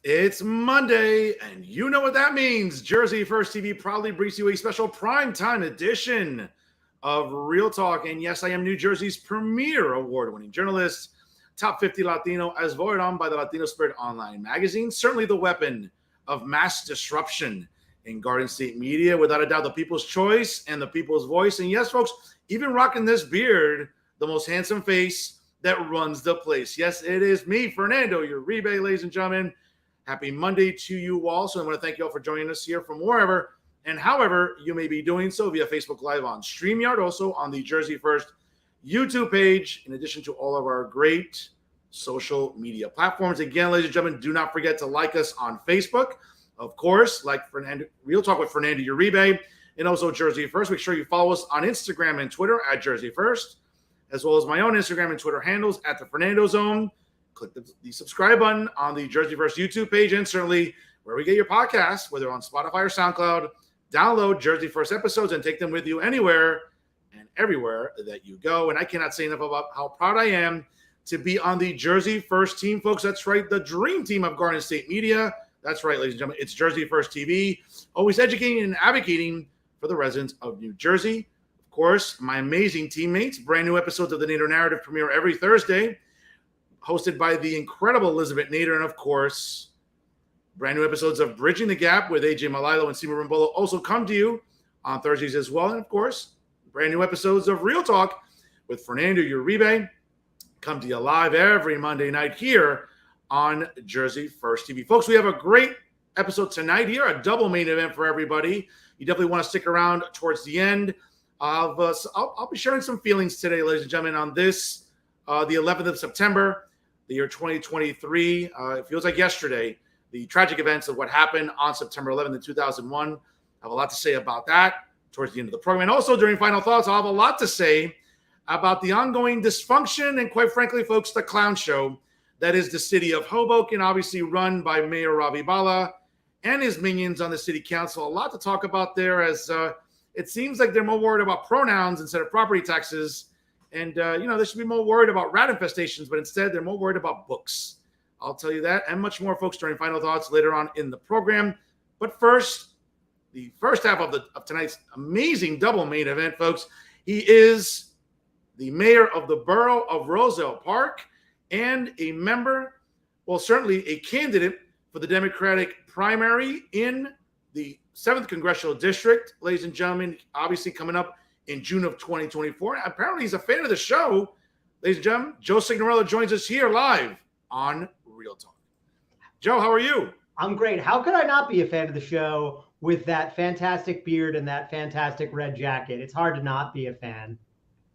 It's Monday, and you know what that means. Jersey First TV proudly brings you a special primetime edition of Real Talk. And yes, I am New Jersey's premier award-winning journalist, top 50 Latino, as voted on by the Latino Spirit Online magazine. Certainly the weapon of mass disruption in Garden State media, without a doubt, the people's choice and the people's voice. And yes, folks, even rocking this beard, the most handsome face that runs the place. Yes, it is me, Fernando, your Uribe, ladies and gentlemen. Happy Monday to you all. So I want to thank you all for joining us here from wherever and however you may be doing so via Facebook Live on StreamYard, also on the Jersey First YouTube page, in addition to all of our great social media platforms. Again, ladies and gentlemen, do not forget to like us on Facebook. Of course, like Fernando, Real Talk with Fernando Uribe, and also Jersey First. Make sure you follow us on Instagram and Twitter at Jersey First, as well as my own Instagram and Twitter handles at the Fernando Zone. Click the subscribe button on the Jersey First YouTube page, and certainly where we get your podcasts, whether on Spotify or SoundCloud. Download Jersey First episodes and take them with you anywhere and everywhere that you go. And I cannot say enough about how proud I am to be on the Jersey First team, folks. That's right, the dream team of Garden State Media. That's right, ladies and gentlemen. It's Jersey First TV, always educating and advocating for the residents of New Jersey. Of course, my amazing teammates. Brand new episodes of the Nader Narrative premiere every Thursday, hosted by the incredible Elizabeth Nader, and of course, brand new episodes of Bridging the Gap with AJ Malilo and Sima Rimbolo also come to you on Thursdays as well. And of course, brand new episodes of Real Talk with Fernando Uribe come to you live every Monday night here on Jersey First TV. Folks, we have a great episode tonight here, a double main event for everybody. You definitely want to stick around towards the end of us. I'll be sharing some feelings today, ladies and gentlemen, on this, the 11th of September, the year 2023. It feels like yesterday. The tragic events of what happened on September 11th in 2001. I have a lot to say about that towards the end of the program. And also during Final Thoughts, I'll have a lot to say about the ongoing dysfunction and, quite frankly, folks, the clown show that is the city of Hoboken, obviously run by Mayor Ravi Bala and his minions on the city council. A lot to talk about there, as it seems like they're more worried about pronouns instead of property taxes. And, they should be more worried about rat infestations, but instead they're more worried about books. I'll tell you that and much more, folks, during Final Thoughts later on in the program. But first, the first half of tonight's amazing double main event, folks. He is the mayor of the borough of Roselle Park and a member, well, certainly a candidate for the Democratic primary in the 7th Congressional District. Ladies and gentlemen, obviously coming up in June of 2024. Apparently, he's a fan of the show. Ladies and gentlemen, Joe Signorello joins us here live on Real Talk. Joe, how are you? I'm great. How could I not be a fan of the show with that fantastic beard and that fantastic red jacket? It's hard to not be a fan.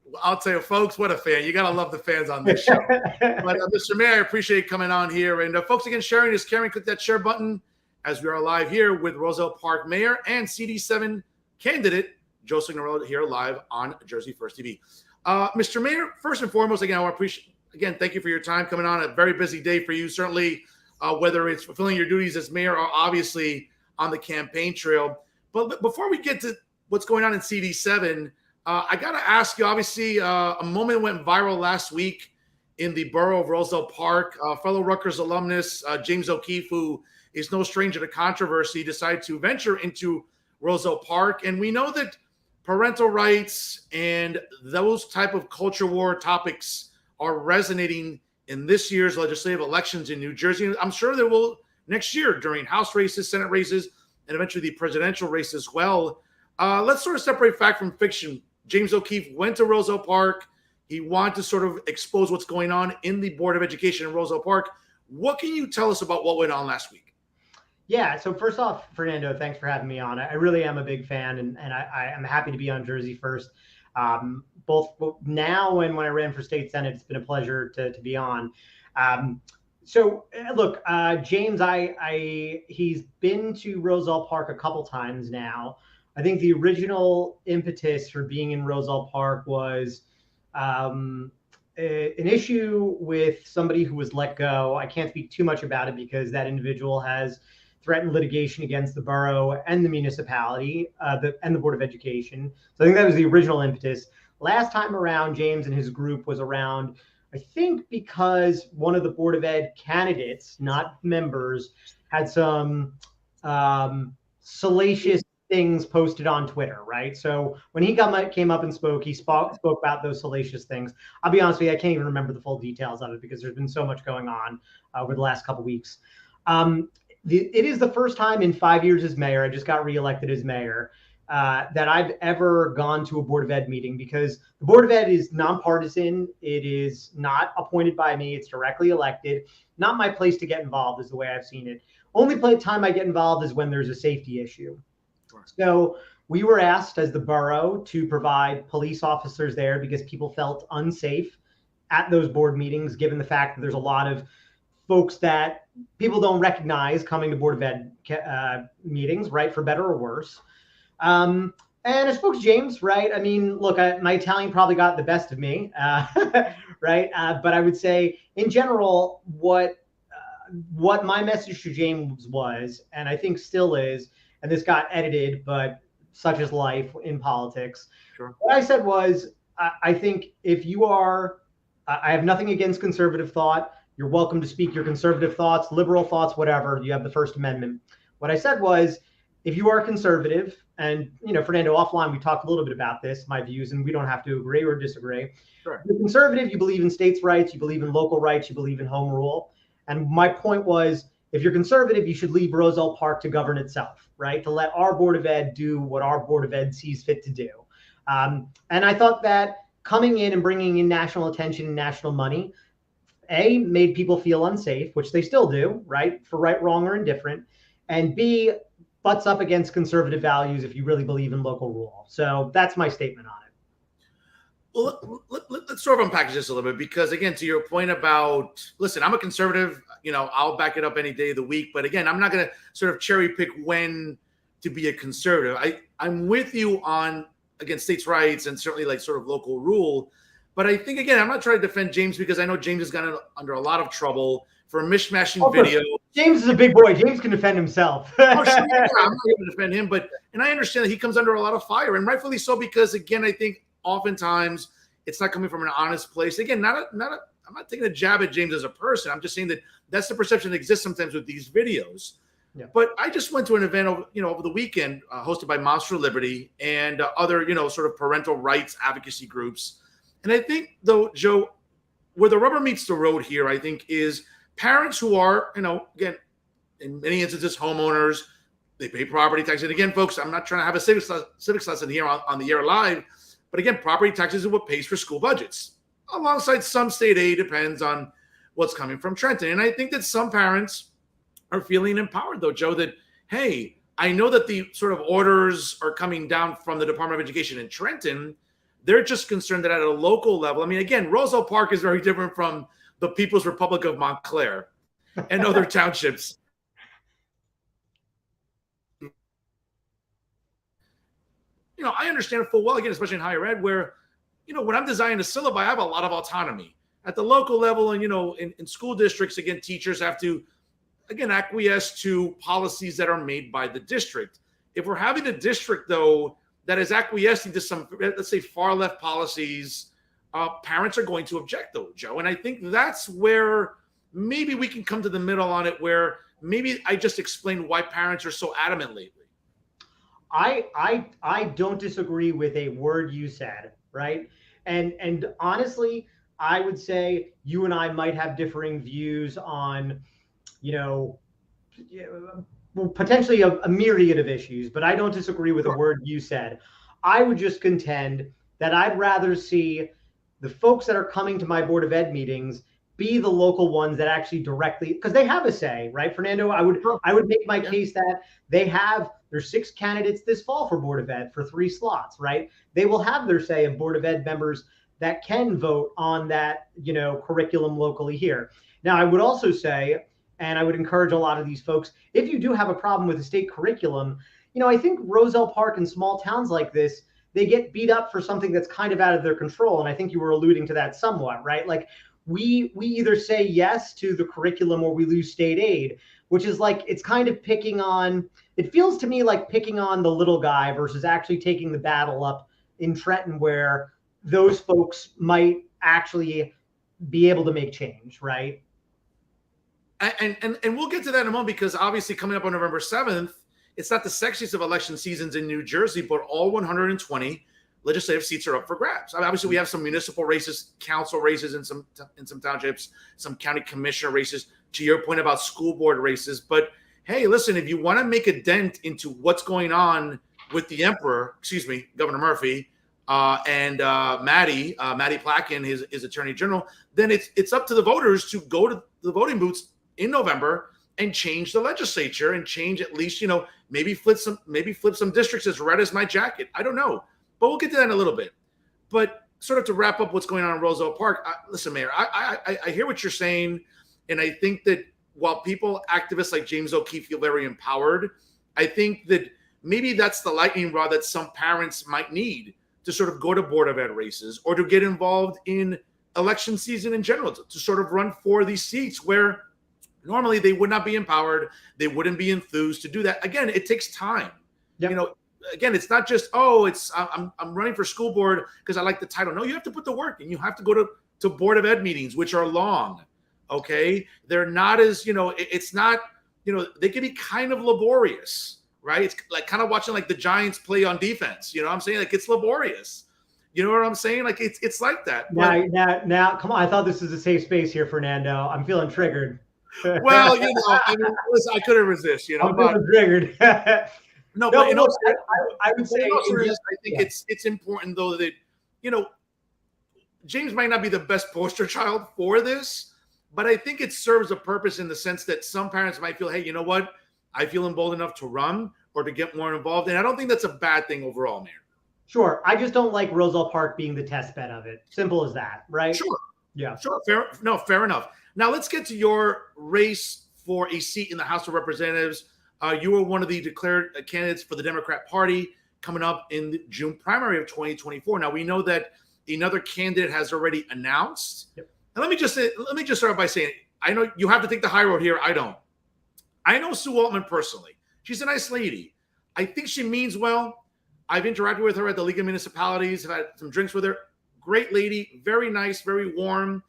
Well, I'll tell you, folks, what a fan. You got to love the fans on this show. But Mr. Mayor, I appreciate coming on here. And folks, again, sharing is caring. Click that share button as we are live here with Roselle Park Mayor and CD7 candidate Joe Signorello here live on Jersey First TV. Mr. Mayor, first and foremost, again, I want to appreciate, again, thank you for your time coming on. A very busy day for you, certainly, whether it's fulfilling your duties as mayor or obviously on the campaign trail. But before we get to what's going on in CD7, I got to ask you, obviously, a moment went viral last week in the borough of Roselle Park. Fellow Rutgers alumnus James O'Keefe, who is no stranger to controversy, decided to venture into Roselle Park. And we know that parental rights and those type of culture war topics are resonating in this year's legislative elections in New Jersey. I'm sure there will next year during House races, Senate races, and eventually the presidential race as well. Let's sort of separate fact from fiction. James O'Keefe went to Roselle Park. He wanted to sort of expose what's going on in the Board of Education in Roselle Park. What can you tell us about what went on last week? Yeah, so first off, Fernando, thanks for having me on. I really am a big fan, and I'm happy to be on Jersey First. Both now and when I ran for state senate, it's been a pleasure to be on. So look, James, he's been to Roselle Park a couple times now. I think the original impetus for being in Roselle Park was an issue with somebody who was let go. I can't speak too much about it because that individual has threatened litigation against the borough and the municipality and the Board of Education. So I think that was the original impetus. Last time around, James and his group was around I think because one of the Board of Ed candidates, not members, had some salacious things posted on Twitter, right? So when he came up and spoke, he spoke about those salacious things. I'll be honest with you, I can't even remember the full details of it because there's been so much going on over the last couple of weeks. It is the first time in 5 years as mayor, I just got reelected as mayor, that I've ever gone to a Board of Ed meeting, because the Board of Ed is nonpartisan. It is not appointed by me. It's directly elected. Not my place to get involved is the way I've seen it. Only time I get involved is when there's a safety issue. So we were asked as the borough to provide police officers there because people felt unsafe at those board meetings, given the fact that there's a lot of folks that people don't recognize coming to Board of Ed meetings, right, for better or worse. And I spoke to James, right? I mean, look, my Italian probably got the best of me, right? But I would say, in general, what my message to James was, and I think still is, and this got edited, but such is life in politics. Sure. What I said was, I think if you are, I have nothing against conservative thought. You're welcome to speak your conservative thoughts, liberal thoughts, whatever. You have the First Amendment. What I said was, if you are conservative, and Fernando, offline, we talked a little bit about this, my views, and we don't have to agree or disagree. Sure. If you're conservative, you believe in states' rights, you believe in local rights, you believe in home rule. And my point was, if you're conservative, you should leave Roselle Park to govern itself, right? To let our Board of Ed do what our Board of Ed sees fit to do. And I thought that coming in and bringing in national attention and national money, A, made people feel unsafe, which they still do, right? For right, wrong, or indifferent. And B, butts up against conservative values if you really believe in local rule. So that's my statement on it. Well, let's sort of unpackage this a little bit, because, again, to your point about, listen, I'm a conservative, I'll back it up any day of the week. But, again, I'm not going to sort of cherry pick when to be a conservative. I'm with you on, again, states' rights and certainly like sort of local rule. But I think, again, I'm not trying to defend James, because I know James has gotten under a lot of trouble for mishmashing video. James is a big boy. James can defend himself. Oh, sure, yeah, I'm not going to defend him, and I understand that he comes under a lot of fire, and rightfully so, because, again, I think oftentimes it's not coming from an honest place. Again, I'm not taking a jab at James as a person. I'm just saying that that's the perception that exists sometimes with these videos. Yeah. But I just went to an event over the weekend hosted by Moms for Liberty and other sort of parental rights advocacy groups. And I think, though, Joe, where the rubber meets the road here, I think, is parents who are, again, in many instances, homeowners. They pay property taxes. And again, folks, I'm not trying to have a civics lesson here on the air live. But again, property taxes is what pays for school budgets, alongside some state aid, depends on what's coming from Trenton. And I think that some parents are feeling empowered, though, Joe, that, hey, I know that the sort of orders are coming down from the Department of Education in Trenton. They're just concerned that at a local level, I mean, again, Roselle Park is very different from the People's Republic of Montclair and other townships. I understand it full well, again, especially in higher ed, where, when I'm designing a syllabi, I have a lot of autonomy. At the local level and, in school districts, again, teachers have to, again, acquiesce to policies that are made by the district. If we're having a district, though, that is acquiescing to some, let's say, far left policies, parents are going to object, though, Joe. And I think that's where maybe we can come to the middle on it, where maybe I just explained why parents are so adamant lately. I don't disagree with a word you said, right? And honestly, I would say you and I might have differing views on, potentially a myriad of issues, but I don't disagree with a word you said. I would just contend that I'd rather see the folks that are coming to my Board of Ed meetings be the local ones that actually directly, because they have a say, right, Fernando? I would make my case that there's 6 candidates this fall for Board of Ed for 3 slots, right? They will have their say of Board of Ed members that can vote on that, curriculum locally here. Now, I would also say, and I would encourage a lot of these folks, if you do have a problem with the state curriculum, I think Roselle Park in small towns like this, they get beat up for something that's kind of out of their control. And I think you were alluding to that somewhat, right? Like, we either say yes to the curriculum or we lose state aid, which is like, it's kind of it feels to me like picking on the little guy versus actually taking the battle up in Trenton, where those folks might actually be able to make change, right? And we'll get to that in a moment, because obviously coming up on November 7th, it's not the sexiest of election seasons in New Jersey, but all 120 legislative seats are up for grabs. I mean, obviously, we have some municipal races, council races in some townships, some county commissioner races. To your point about school board races, but hey, listen, if you want to make a dent into what's going on with the emperor, Governor Murphy, and Maddie Placken, his attorney general, then it's up to the voters to go to the voting booths in November and change the legislature and change at least, maybe flip some districts as red as my jacket. I don't know, but we'll get to that in a little bit. But sort of to wrap up what's going on in Roselle Park, listen, Mayor, I hear what you're saying, and I think that while activists like James O'Keefe feel very empowered, I think that maybe that's the lightning rod that some parents might need to sort of go to Board of Ed races or to get involved in election season in general, to sort of run for these seats where normally they would not be empowered, they wouldn't be enthused to do that. Again, it takes time. Yep. Again, it's not just, I'm running for school board because I like the title. No, you have to put the work in. You have to go to Board of Ed meetings, which are long. Okay. They're not as, it's not, they can be kind of laborious, right? It's like kind of watching like the Giants play on defense. You know what I'm saying? Like, it's laborious. You know what I'm saying? Like, it's like that. Now, come on. I thought this was a safe space here, Fernando. I'm feeling triggered. Well, I mean, listen, I couldn't resist, I'm feeling triggered. No, but I would say, I think it's important though that, James might not be the best poster child for this, but I think it serves a purpose in the sense that some parents might feel, hey, you know what? I feel emboldened enough to run or to get more involved. And I don't think that's a bad thing overall, Mayor. Sure. I just don't like Roselle Park being the test bed of it. Simple as that, right? Sure. Yeah. Sure. Fair enough. Now let's get to your race for a seat in the House of Representatives. You were one of the declared candidates for the Democrat Party coming up in the June primary of 2024. Now we know that another candidate has already announced. Yep. And let me just start by saying, I know you have to take the high road here. I don't. I know Sue Altman personally. She's a nice lady. I think she means well. I've interacted with her at the League of Municipalities. I've had some drinks with her. Great lady, very nice, very warm.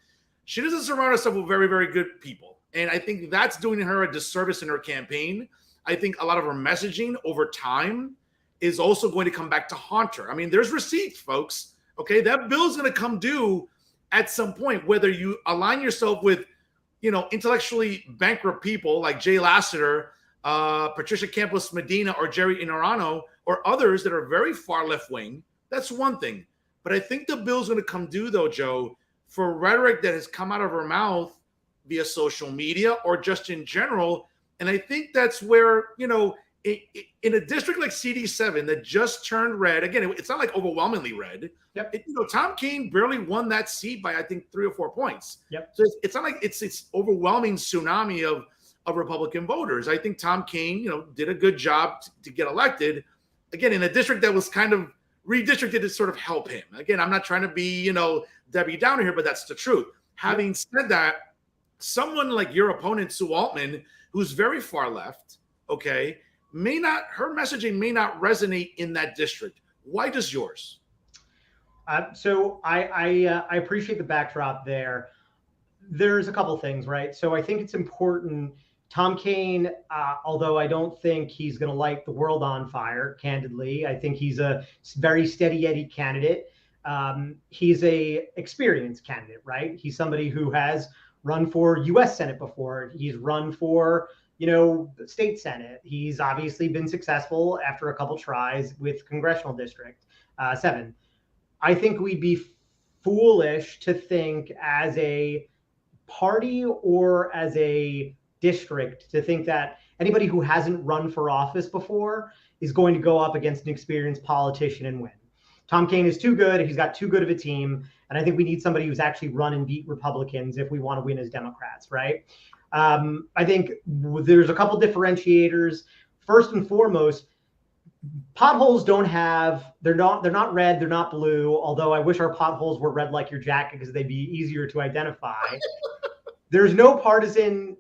She doesn't surround herself with very, very good people. And I think that's doing her a disservice in her campaign. I think a lot of her messaging over time is also going to come back to haunt her. I mean, there's receipts, folks. Okay, that bill's going to come due at some point, whether you align yourself with, intellectually bankrupt people like Jay Lasseter, Patricia Campos Medina, or Jerry Inorano, or others that are very far left wing. That's one thing. But I think the bill's going to come due, though, Joe, for rhetoric that has come out of her mouth via social media or just in general. And I think that's where, in a district like CD7 that just turned red, again, it's not like overwhelmingly red. Yep. Tom Kean barely won that seat by, I think, 3 or 4 points. Yep. So it's not like it's overwhelming tsunami of Republican voters. I think Tom Kean, did a good job to get elected. Again, in a district that was kind of redistricted to sort of help him. Again, I'm not trying to be, Debbie Downer here, but that's the truth. Having said that, someone like your opponent, Sue Altman, who's very far left, okay, her messaging may not resonate in that district. Why does yours? So I appreciate the backdrop there. There's a couple things, right? So I think it's important. Tom Kean, although I don't think he's going to light the world on fire, candidly, I think he's a very steady Eddie candidate. He's a experienced candidate, right? He's somebody who has run for U.S. Senate before. He's run for, the state Senate. He's obviously been successful after a couple tries with Congressional District 7. I think we'd be foolish to think as a party or as a district to think that anybody who hasn't run for office before is going to go up against an experienced politician and win. Tom Kean is too good. He's got too good of a team. And I think we need somebody who's actually run and beat Republicans if we want to win as Democrats, right? I think there's a couple differentiators. First and foremost, potholes they're not red, they're not blue, although I wish our potholes were red like your jacket because they'd be easier to identify. There's no partisan,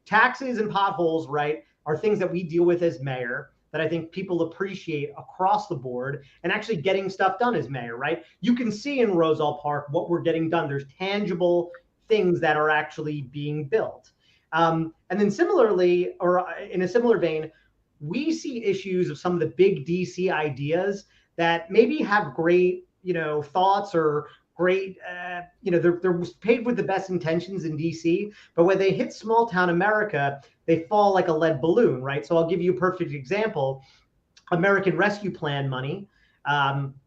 taxes and potholes, right, are things that we deal with as mayor. that I think people appreciate across the board and actually getting stuff done as mayor, right? You can see in Roselle Park what we're getting done. There's tangible things that are actually being built. And then similarly, or in a similar vein, we see issues of some of the big DC ideas that maybe have great, thoughts or great, they're paid with the best intentions in DC, but when they hit small town America, they fall like a lead balloon, right? So I'll give you a perfect example. American Rescue Plan money,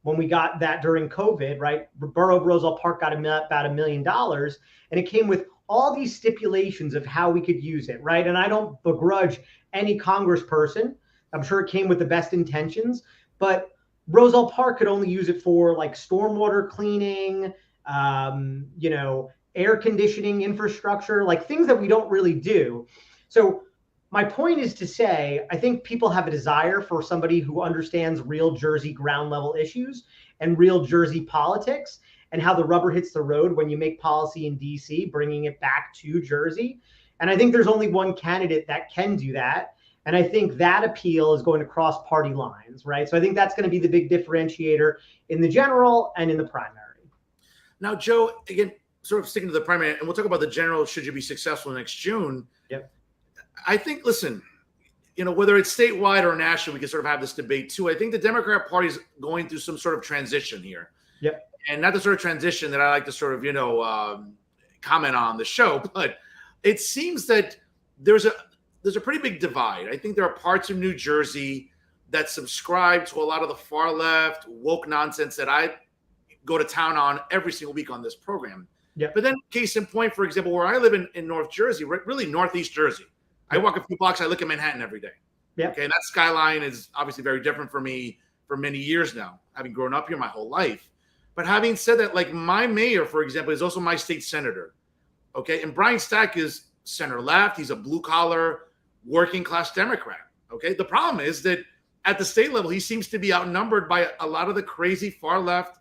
when we got that during COVID, right? Borough of Roselle Park got about $1 million, and it came with all these stipulations of how we could use it, right? And I don't begrudge any congressperson. I'm sure it came with the best intentions, but Roselle Park could only use it for like stormwater cleaning, air conditioning infrastructure, like things that we don't really do. So my point is to say, I think people have a desire for somebody who understands real Jersey ground level issues and real Jersey politics and how the rubber hits the road when you make policy in DC, bringing it back to Jersey. And I think there's only one candidate that can do that. And I think that appeal is going to cross party lines, right? So I think that's going to be the big differentiator in the general and in the primary. Now, Joe, again, sort of sticking to the primary, and we'll talk about the general, should you be successful next June. Yep. I think, listen, whether it's statewide or national, we can sort of have this debate too. I think the Democrat Party is going through some sort of transition here. Yep. And not the sort of transition that I like to sort of, comment on the show, but it seems that there's a pretty big divide. I think there are parts of New Jersey that subscribe to a lot of the far left woke nonsense that I go to town on every single week on this program. Yep. But then case in point, for example, where I live in North Jersey, really Northeast Jersey, I walk a few blocks, I look at Manhattan every day. Yep. Okay. And that skyline is obviously very different for me for many years now, having grown up here my whole life. But having said that, like my mayor, for example, is also my state senator. Okay. And Brian Stack is center left. He's a blue collar, working class Democrat. Okay. The problem is that at the state level, he seems to be outnumbered by a lot of the crazy far left,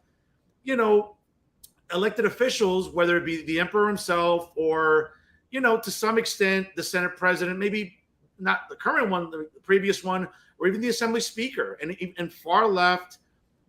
elected officials, whether it be the emperor himself or, to some extent, the Senate president, maybe not the current one, the previous one, or even the Assembly Speaker, and far left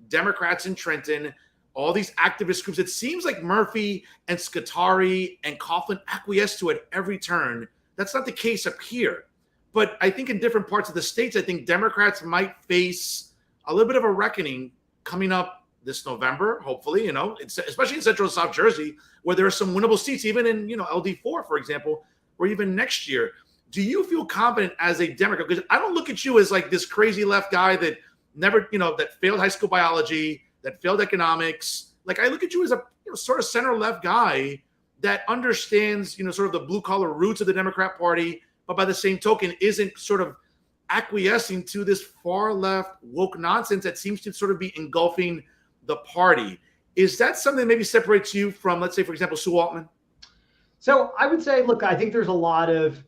Democrats in Trenton, all these activist groups. It seems like Murphy and Scutari and Coughlin acquiesce to it every turn. That's not the case up here. But I think in different parts of the states, I think Democrats might face a little bit of a reckoning coming up this November, hopefully, especially in Central and South Jersey, where there are some winnable seats, even in, LD4, for example, or even next year. Do you feel confident as a Democrat? Because I don't look at you as like this crazy left guy that never, that failed high school biology, that failed economics. Like I look at you as a sort of center left guy that understands, sort of the blue collar roots of the Democrat Party, but by the same token, isn't sort of acquiescing to this far left woke nonsense that seems to sort of be engulfing the party. Is that something that maybe separates you from, let's say, for example, Sue Altman? So I would say, look, I think there's a lot of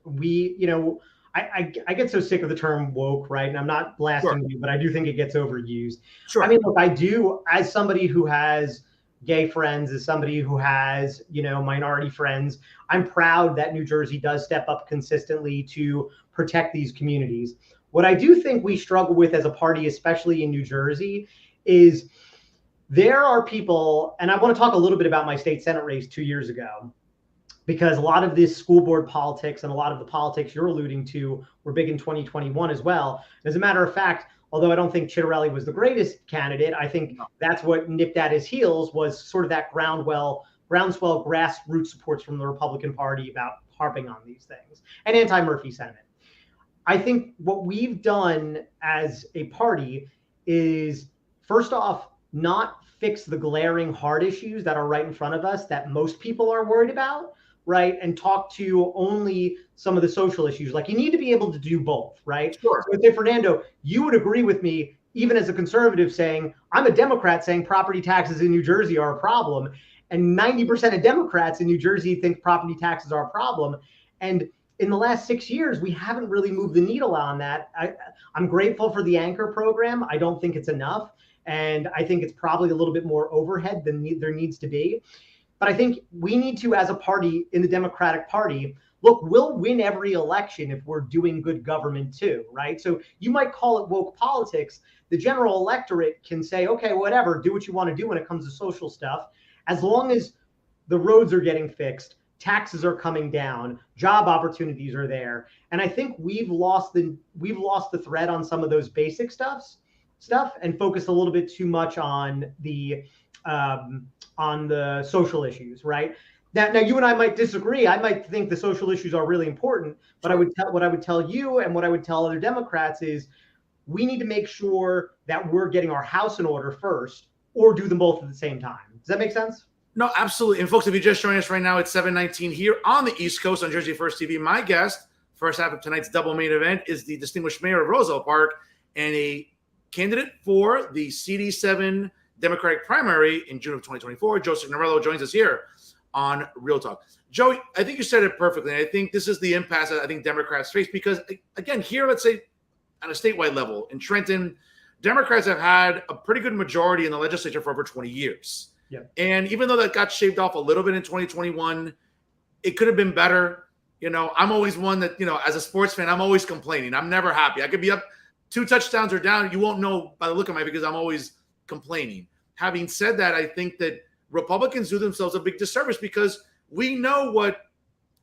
I get so sick of the term woke, right? And I'm not blasting you, but I do think it gets overused. Sure. I mean, look, I do, as somebody who has gay friends, as somebody who has, minority friends, I'm proud that New Jersey does step up consistently to protect these communities. What I do think we struggle with as a party, especially in New Jersey, is there are people, and I want to talk a little bit about my state Senate race 2 years ago, because a lot of this school board politics and a lot of the politics you're alluding to were big in 2021 as well. As a matter of fact, although I don't think Signorello was the greatest candidate, I think that's what nipped at his heels was sort of that groundswell grassroots supports from the Republican Party about harping on these things and anti-Murphy sentiment. I think what we've done as a party is, first off, not fix the glaring hard issues that are right in front of us that most people are worried about, right? And talk to only some of the social issues. Like you need to be able to do both, right? Sure. So say, Fernando, you would agree with me, even as a conservative saying, I'm a Democrat saying property taxes in New Jersey are a problem. And 90% of Democrats in New Jersey think property taxes are a problem. And in the last 6 years, we haven't really moved the needle on that. I'm grateful for the anchor program. I don't think it's enough. And I think it's probably a little bit more overhead than there needs to be. But I think we need to, as a party in the Democratic Party, look, we'll win every election if we're doing good government too, right? So you might call it woke politics. The general electorate can say, okay, whatever, do what you want to do when it comes to social stuff, as long as the roads are getting fixed, taxes are coming down, job opportunities are there. And I think we've lost the thread on some of those basic stuff and focused a little bit too much on the social issues, right? Now you and I might disagree. I might think the social issues are really important, but what I would tell you and what I would tell other Democrats is we need to make sure that we're getting our house in order first, or do them both at the same time. Does that make sense? No, absolutely. And folks, if you just joined us right now, it's 7:19 here on the East Coast on Jersey First TV. My guest, first half of tonight's double main event, is the distinguished mayor of Roselle Park and a candidate for the CD7 Democratic primary in June of 2024. Joe Signorello joins us here on Real Talk. Joey, I think you said it perfectly. I think this is the impasse that I think Democrats face because, again, here, let's say on a statewide level in Trenton, Democrats have had a pretty good majority in the legislature for over 20 years. Yeah. And even though that got shaved off a little bit in 2021, it could have been better. I'm always one that, as a sports fan, I'm always complaining. I'm never happy. I could be up 2 touchdowns or down. You won't know by the look of my because I'm always complaining. Having said that, I think that Republicans do themselves a big disservice because we know what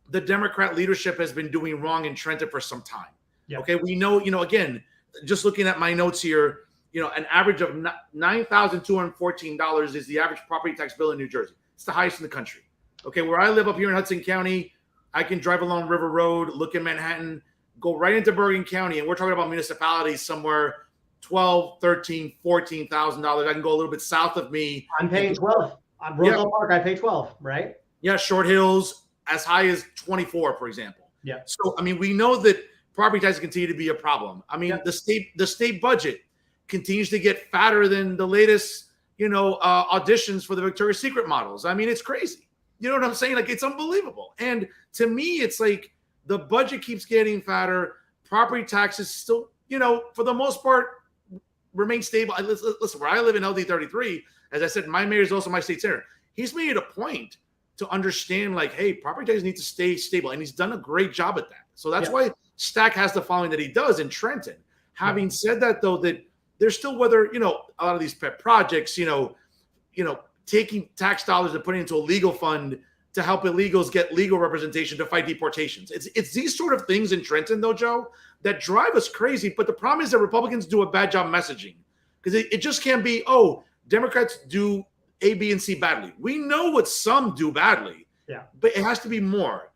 the Democrat leadership has been doing wrong in Trenton for some time. Yeah. Okay. We know, again, just looking at my notes here, an average of $9,214 is the average property tax bill in New Jersey. It's the highest in the country. Okay, where I live up here in Hudson County, I can drive along River Road, look in Manhattan, go right into Bergen County, and we're talking about municipalities somewhere $12,000, $13,000, $14,000. I can go a little bit south of me. I'm paying 12. On Roselle Park, I pay 12, right? Yeah, Short Hills as high as 24, for example. Yeah. So we know that property taxes continue to be a problem. The state budget continues to get fatter than the latest, auditions for the Victoria's Secret models. It's crazy. You know what I'm saying? Like, it's unbelievable. And to me, it's like the budget keeps getting fatter. Property taxes still, for the most part, remain stable. Listen, where I live in LD 33, as I said, my mayor is also my state senator. He's made it a point to understand, like, hey, property taxes need to stay stable. And he's done a great job at that. So that's why Stack has the following that he does in Trenton. Having said that, though, that there's still whether, a lot of these pet projects, taking tax dollars and putting into a legal fund to help illegals get legal representation to fight deportations. It's these sort of things in Trenton, though, Joe, that drive us crazy. But the problem is that Republicans do a bad job messaging because it just can't be, Democrats do A, B, and C badly. We know what some do badly, but it has to be more.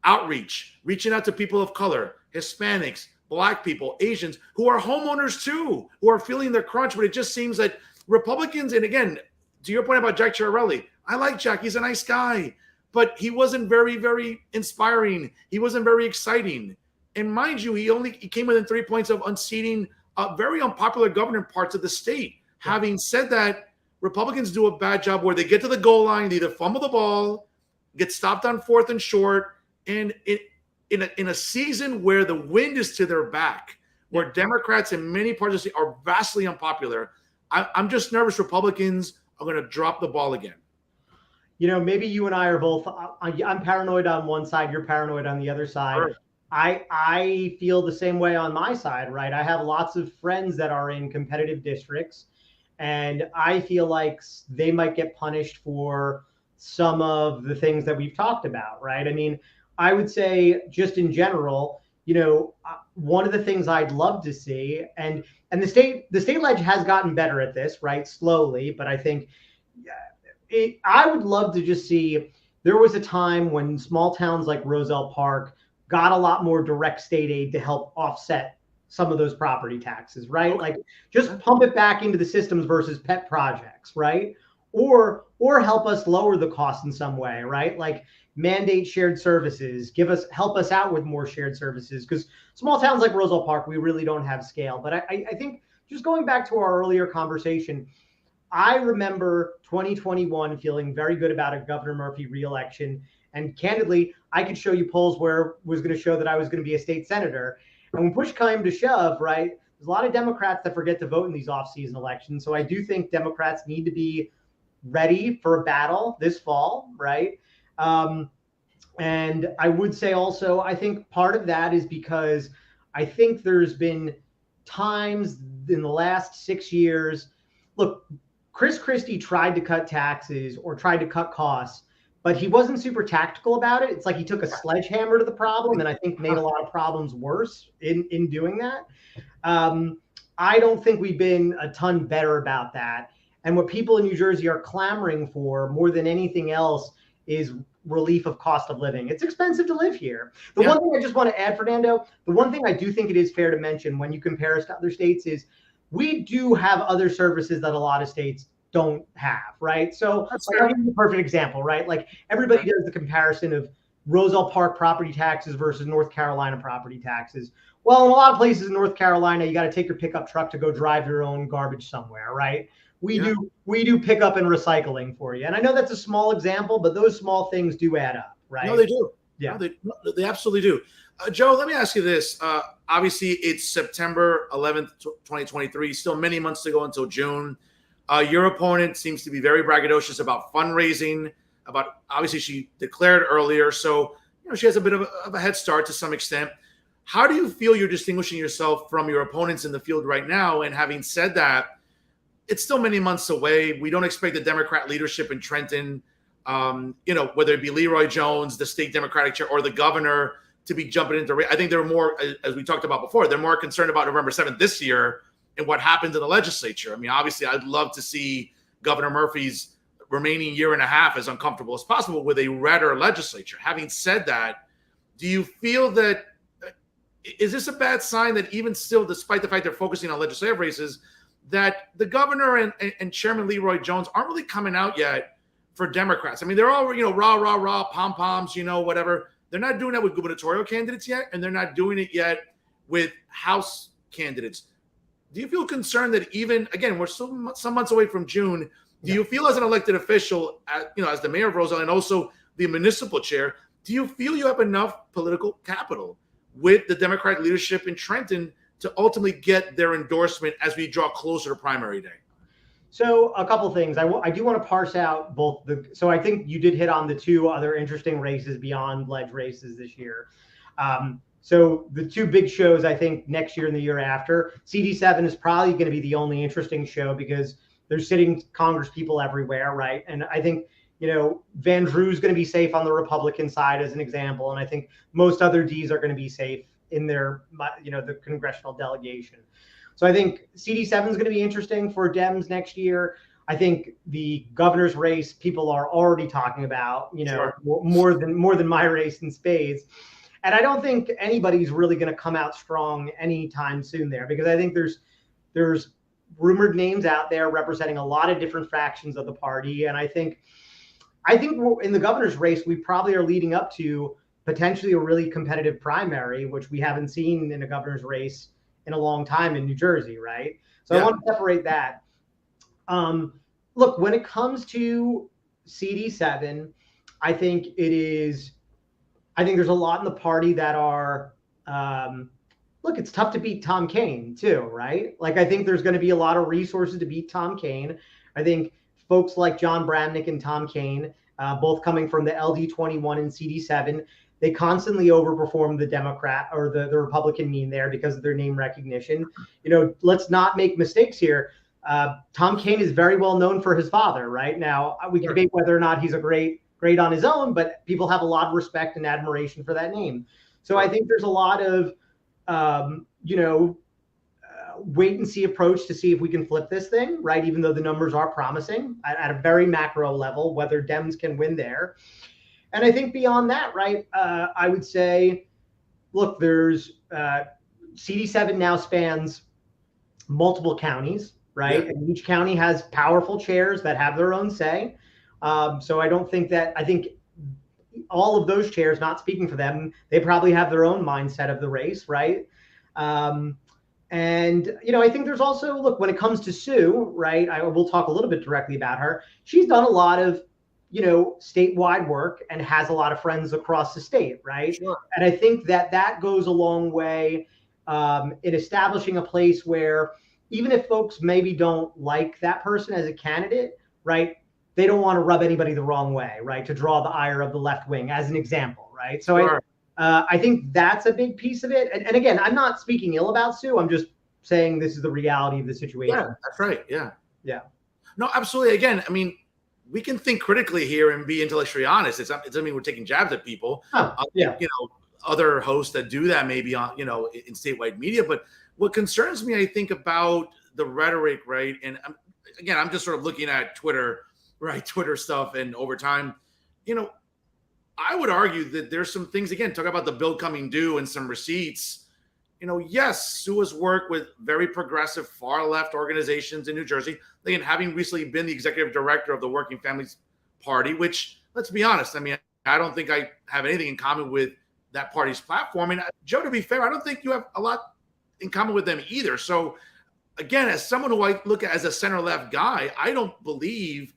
Outreach, reaching out to people of color, Hispanics, Black people, Asians, who are homeowners too, who are feeling their crunch. But it just seems that Republicans, and again, to your point about Jack Chiarelli, I like Jack. He's a nice guy, but he wasn't very, very inspiring. He wasn't very exciting. And mind you, he came within 3 points of unseating very unpopular governor parts of the state. Yeah. Having said that, Republicans do a bad job where they get to the goal line, they either fumble the ball, get stopped on 4th and short, and in a season where the wind is to their back, where Democrats in many parts of the state are vastly unpopular, I'm just nervous Republicans are going to drop the ball again. Maybe you and I are both, I'm paranoid on one side, you're paranoid on the other side. Sure. I feel the same way on my side, right? I have lots of friends that are in competitive districts, and I feel like they might get punished for some of the things that we've talked about, right? I would say just in general, one of the things I'd love to see, and the state ledge has gotten better at this, right? Slowly, but I think I would love to just see, there was a time when small towns like Roselle Park got a lot more direct state aid to help offset some of those property taxes, right? Like just pump it back into the systems versus pet projects, right? Or help us lower the cost in some way, right? Like mandate shared services, help us out with more shared services, because small towns like Roselle Park, we really don't have scale. But I think just going back to our earlier conversation, I remember 2021 feeling very good about a Governor Murphy reelection. And candidly, I could show you polls where it was going to show that I was going to be a state senator. And when push came to shove, right, there's a lot of Democrats that forget to vote in these off-season elections. So I do think Democrats need to be ready for a battle this fall, right? And I would say also, I think part of that is because I think there's been times in the last 6 years. Look, Chris Christie tried to cut taxes or tried to cut costs, but he wasn't super tactical about it. It's like he took a sledgehammer to the problem, and I think made a lot of problems worse in doing that. I don't think we've been a ton better about that. And what people in New Jersey are clamoring for more than anything else is relief of cost of living. It's expensive to live here. The one thing I just want to add, Fernando, the one thing I do think it is fair to mention when you compare us to other states is we do have other services that a lot of states don't have, right? So I'll give you a perfect example, right? Like everybody does the comparison of Roselle Park property taxes versus North Carolina property taxes. Well, in a lot of places in North Carolina, you got to take your pickup truck to go drive your own garbage somewhere, right? We do pickup and recycling for you. And I know that's a small example, but those small things do add up, right? No, they do. Yeah. No, they absolutely do. Joe, let me ask you this. Obviously, it's September 11th, 2023. Still many months to go until June. Your opponent seems to be very braggadocious about fundraising. Obviously, she declared earlier. So, she has a bit of a head start to some extent. How do you feel you're distinguishing yourself from your opponents in the field right now? And having said that, it's still many months away. We don't expect the Democrat leadership in Trenton, whether it be Leroy Jones, the state Democratic chair, or the governor, to be jumping into. I think they're more, as we talked about before, they're more concerned about November 7th this year and what happens in the legislature. I mean, obviously, I'd love to see Governor Murphy's remaining year and a half as uncomfortable as possible with a redder legislature. Having said that, do you feel that, is this a bad sign that even still, despite the fact they're focusing on legislative races, that the governor and Chairman Leroy Jones aren't really coming out yet for Democrats? I mean, they're all, rah, rah, rah, pom-poms, whatever. They're not doing that with gubernatorial candidates yet, and they're not doing it yet with House candidates. Do you feel concerned that even, again, we're still some months away from June, do you feel as an elected official, as the mayor of Roselle and also the municipal chair, do you feel you have enough political capital with the Democratic leadership in Trenton to ultimately get their endorsement as we draw closer to primary day? So a couple things. I do want to parse out both so I think you did hit on the two other interesting races beyond ledge races this year. So the two big shows, I think, next year and the year after, CD7 is probably going to be the only interesting show because there's sitting Congress people everywhere, right? And I think, Van Drew's going to be safe on the Republican side as an example. And I think most other Ds are going to be safe in their, the congressional delegation. So I think CD7 is going to be interesting for Dems next year. I think the governor's race, people are already talking about, Sure. more than my race in spades. And I don't think anybody's really going to come out strong anytime soon there, because I think there's rumored names out there representing a lot of different factions of the party. And I think in the governor's race, we probably are leading up to potentially a really competitive primary, which we haven't seen in a governor's race in a long time in New Jersey, right? So I want to separate that. Look, when it comes to CD7, I think there's a lot in the party that are, look, it's tough to beat Tom Kean too, right? Like, I think there's going to be a lot of resources to beat Tom Kean. I think folks like John Bramnick and Tom Kean, both coming from the LD21 and CD7, they constantly overperform the Democrat or the Republican mean there because of their name recognition. Let's not make mistakes here. Tom Kean is very well known for his father, right? Now, we can debate whether or not he's a great on his own, but people have a lot of respect and admiration for that name. So I think there's a lot of, wait and see approach to see if we can flip this thing, right? Even though the numbers are promising at a very macro level, whether Dems can win there. And I think beyond that, right, I would say, look, there's CD7 now spans multiple counties, right? And each county has powerful chairs that have their own say. So I think all of those chairs, not speaking for them, they probably have their own mindset of the race, right? And, I think there's also, look, when it comes to Sue, right, I will talk a little bit directly about her. She's done a lot of, statewide work and has a lot of friends across the state, right? Sure. And I think that goes a long way in establishing a place where even if folks maybe don't like that person as a candidate, right, they don't want to rub anybody the wrong way, right, to draw the ire of the left wing, as an example, right? So Sure. I think that's a big piece of it. And again, I'm not speaking ill about Sue. I'm just saying this is the reality of the situation. Yeah, that's right. Yeah. Yeah. No, absolutely. Again, I mean, we can think critically here and be intellectually honest. It doesn't mean we're taking jabs at people. Yeah. Other hosts that do that maybe on, in statewide media. But what concerns me, I think, about the rhetoric, right? And I'm just sort of looking at Twitter, right? Twitter stuff. And over time, I would argue that there's some things, again, talk about the bill coming due and some receipts. Yes, Sue has worked with very progressive, far left organizations in New Jersey. Again, having recently been the executive director of the Working Families Party, which, let's be honest, I mean, I don't think I have anything in common with that party's platform. And Joe, to be fair, I don't think you have a lot in common with them either. So, again, as someone who I look at as a center left guy, I don't believe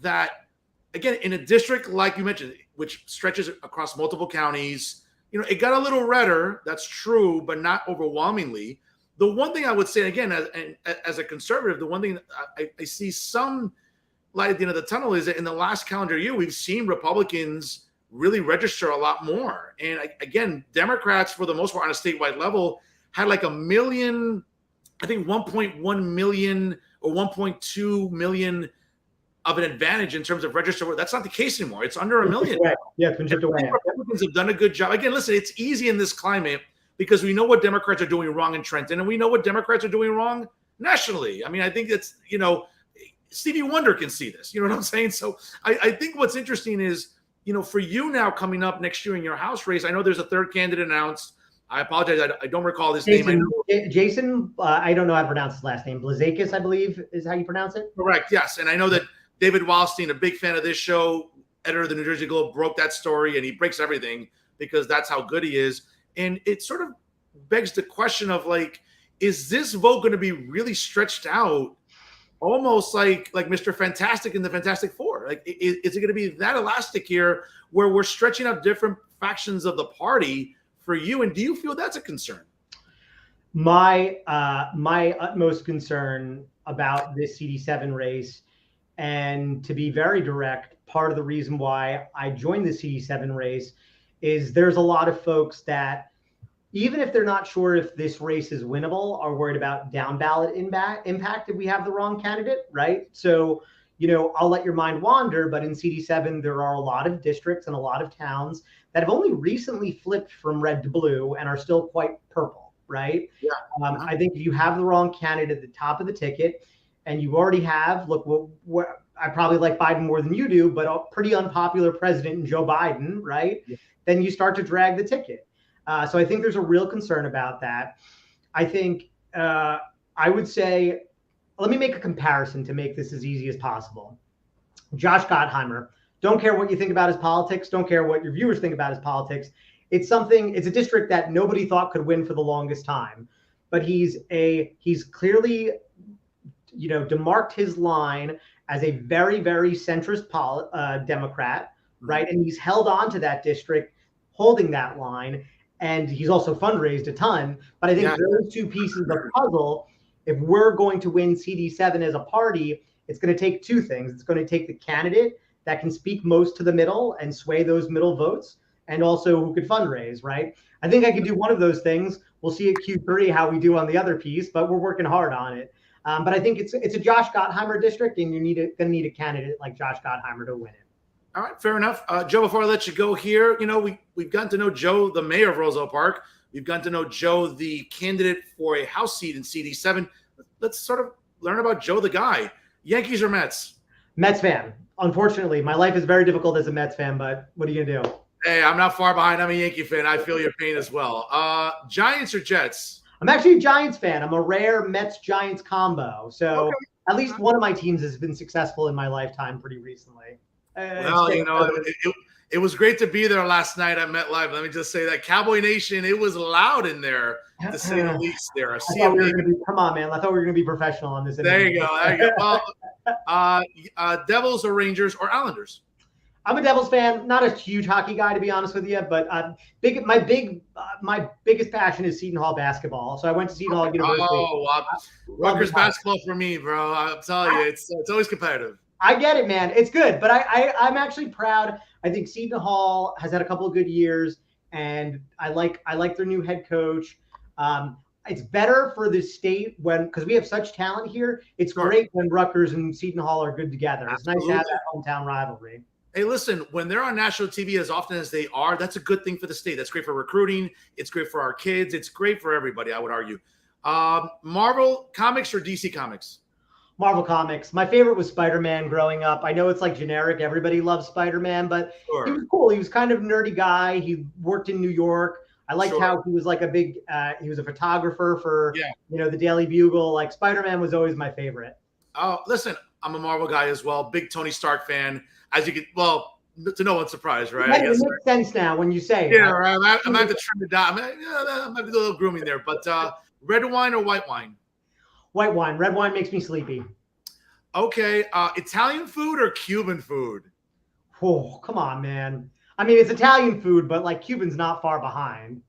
that, again, in a district like you mentioned, which stretches across multiple counties, it got a little redder. That's true, but not overwhelmingly. The one thing I would say, again, as a conservative, the one thing I see some light at the end of the tunnel is that in the last calendar year, we've seen Republicans really register a lot more. And again, Democrats, for the most part, on a statewide level, had like 1 million, I think 1.1 million or 1.2 million of an advantage in terms of register. That's not the case anymore. It's under 1 million. Yeah, it's been chipped away. Republicans have done a good job. Again, listen, it's easy in this climate because we know what Democrats are doing wrong in Trenton, and we know what Democrats are doing wrong nationally. I mean, I think that's, Stevie Wonder can see this. You know what I'm saying? So I think what's interesting is, for you now coming up next year in your House race, I know there's a third candidate announced. I apologize. I don't recall his name. Jason, I don't know how to pronounce his last name. Blazakis, I believe, is how you pronounce it. Correct. Yes. And I know that David Wildstein, a big fan of this show, editor of the New Jersey Globe, broke that story, and he breaks everything because that's how good he is. And it sort of begs the question of, like, is this vote going to be really stretched out, almost like Mr. Fantastic in the Fantastic Four? Like, is it going to be that elastic here where we're stretching out different factions of the party for you? And do you feel that's a concern? My utmost concern about this CD7 race, and to be very direct, part of the reason why I joined the CD7 race is there's a lot of folks that, even if they're not sure if this race is winnable, are worried about down ballot impact if we have the wrong candidate, right? So, I'll let your mind wander, but in CD7, there are a lot of districts and a lot of towns that have only recently flipped from red to blue and are still quite purple, right? Yeah. I think if you have the wrong candidate at the top of the ticket, and you already have, I probably like Biden more than you do, but a pretty unpopular president in Joe Biden, right? Yeah. Then you start to drag the ticket. So I think there's a real concern about that. I think I would say, let me make a comparison to make this as easy as possible. Josh Gottheimer, don't care what you think about his politics, don't care what your viewers think about his politics. It's a district that nobody thought could win for the longest time, but he's clearly, demarked his line as a very, very centrist Democrat, right? And he's held on to that district, holding that line. And he's also fundraised a ton. But I think those two pieces of the puzzle, if we're going to win CD7 as a party, it's going to take two things. It's going to take the candidate that can speak most to the middle and sway those middle votes, and also who could fundraise, right? I think I could do one of those things. We'll see at Q3 how we do on the other piece, but we're working hard on it. But I think it's a Josh Gottheimer district, and you're going to need a candidate like Josh Gottheimer to win it. All right, fair enough. Joe, before I let you go here, we've gotten to know Joe, the mayor of Roselle Park. We've gotten to know Joe, the candidate for a House seat in CD7. Let's sort of learn about Joe, the guy. Yankees or Mets? Mets fan. Unfortunately, my life is very difficult as a Mets fan, but what are you going to do? Hey, I'm not far behind. I'm a Yankee fan. I feel your pain as well. Giants or Jets? I'm actually a Giants fan. I'm a rare Mets-Giants combo. So At least one of my teams has been successful in my lifetime pretty recently. Well, it was great to be there last night at MetLife. Let me just say that Cowboy Nation, it was loud in there, to say the least. There, come on, man! I thought we were going to be professional on this. There you go. Well, Devils or Rangers or Islanders? I'm a Devils fan. Not a huge hockey guy, to be honest with you, but my biggest passion is Seton Hall basketball. So I went to Seton Hall University. Rutgers basketball for me, bro. I'm telling you, it's always competitive. I get it, man. It's good, but I'm actually proud. I think Seton Hall has had a couple of good years, and I like their new head coach. It's better for the state because we have such talent here. It's Sure. great when Rutgers and Seton Hall are good together. It's nice to have Absolutely. that hometown rivalry. Hey, listen, when they're on national TV as often as they are, that's a good thing for the state. That's great for recruiting. It's great for our kids. It's great for everybody, I would argue. Marvel Comics or DC Comics? Marvel Comics. My favorite was Spider-Man growing up. I know it's like generic. Everybody loves Spider-Man, but he Sure. was cool. He was kind of a nerdy guy. He worked in New York. I liked Sure. how he was like he was a photographer for, Yeah. the Daily Bugle. Like Spider-Man was always my favorite. Oh, listen, I'm a Marvel guy as well. Big Tony Stark fan. As you can, well, to no one's surprise, right? It makes sense now when you say it. Yeah, right. I'm going to trim it down. I'm going to do a little grooming there. But red wine or white wine? White wine. Red wine makes me sleepy. Okay. Italian food or Cuban food? Oh, come on, man. I mean, it's Italian food, but like Cuban's not far behind.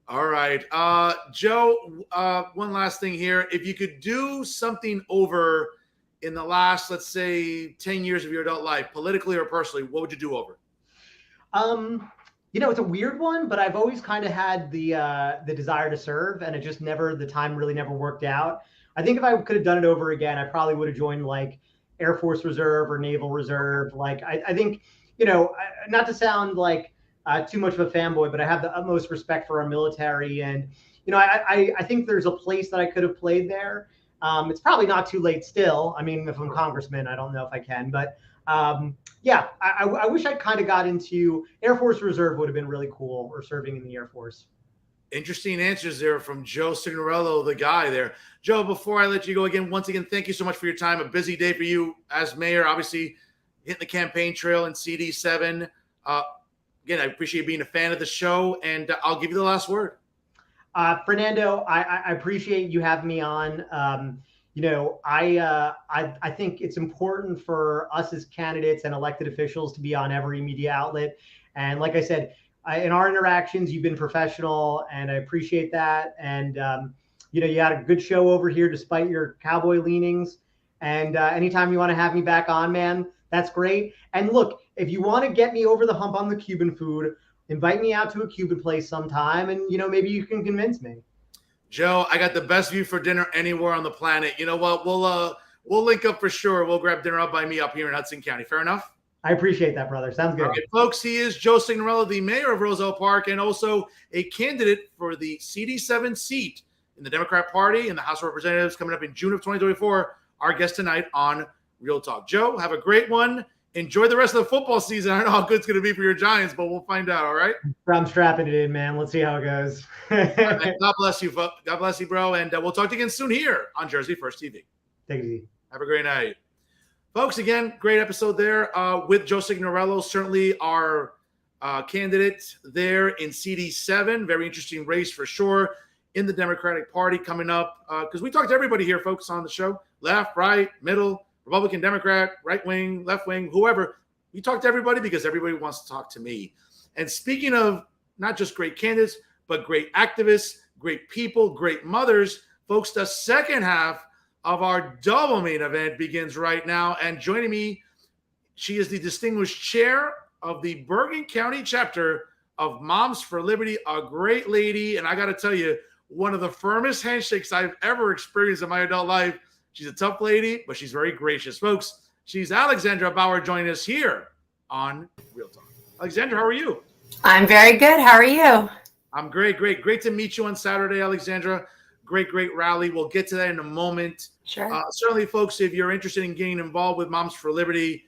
All right. Joe, one last thing here. If you could do something over in the last, let's say, 10 years of your adult life, politically or personally, what would you do over? It's a weird one, but I've always kind of had the desire to serve, and the time really never worked out. I think if I could have done it over again, I probably would have joined like Air Force Reserve or Naval Reserve. Like I think, not to sound like too much of a fanboy, but I have the utmost respect for our military, and I think there's a place that I could have played there. It's probably not too late still. I mean, if I'm congressman, I don't know if I can, but I wish I kind of got into Air Force Reserve. Would have been really cool, or serving in the Air Force. Interesting answers there from Joe Signorello, the guy there. Joe, before I let you go again, once again, thank you so much for your time. A busy day for you as mayor, obviously hitting the campaign trail in CD7. Again, I appreciate being a fan of the show, and I'll give you the last word. Fernando, I appreciate you having me on. I think it's important for us as candidates and elected officials to be on every media outlet. And like I said, in our interactions, you've been professional, and I appreciate that. And, you had a good show over here despite your cowboy leanings. And anytime you want to have me back on, man, that's great. And look, if you want to get me over the hump on the Cuban food, invite me out to a Cuban place sometime, and, maybe you can convince me. Joe, I got the best view for dinner anywhere on the planet. You know what? We'll link up for sure. We'll grab dinner up by me up here in Hudson County. Fair enough? I appreciate that, brother. Sounds good. All right, folks, he is Joe Signorello, the mayor of Roselle Park, and also a candidate for the CD7 seat in the Democrat Party in the House of Representatives coming up in June of 2024. Our guest tonight on Real Talk. Joe, have a great one. Enjoy the rest of the football season. I don't know how good it's going to be for your Giants, but we'll find out, all right? I'm strapping it in, man. Let's see how it goes. Right, God bless you, folks. God bless you, bro. And we'll talk to you again soon here on Jersey First TV. Take it easy. Have a great night. Folks, again, great episode there with Joe Signorello, certainly our candidate there in CD7. Very interesting race for sure in the Democratic Party coming up, because we talk to everybody here, folks, on the show. Left, right, middle, Republican, Democrat, right wing, left wing, whoever. We talk to everybody because everybody wants to talk to me. And speaking of not just great candidates, but great activists, great people, great mothers, folks, the second half of our double main event begins right now. And joining me, she is the distinguished chair of the Bergen County chapter of Moms for Liberty, a great lady. And I got to tell you, one of the firmest handshakes I've ever experienced in my adult life. She's a tough lady, but she's very gracious. Folks, she's Alexandra Bougher joining us here on Real Talk. Alexandra, how are you? I'm very good. How are you? I'm great. Great to meet you on Saturday, Alexandra. Great rally. We'll get to that in a moment. Sure. Certainly, folks, if you're interested in getting involved with Moms for Liberty,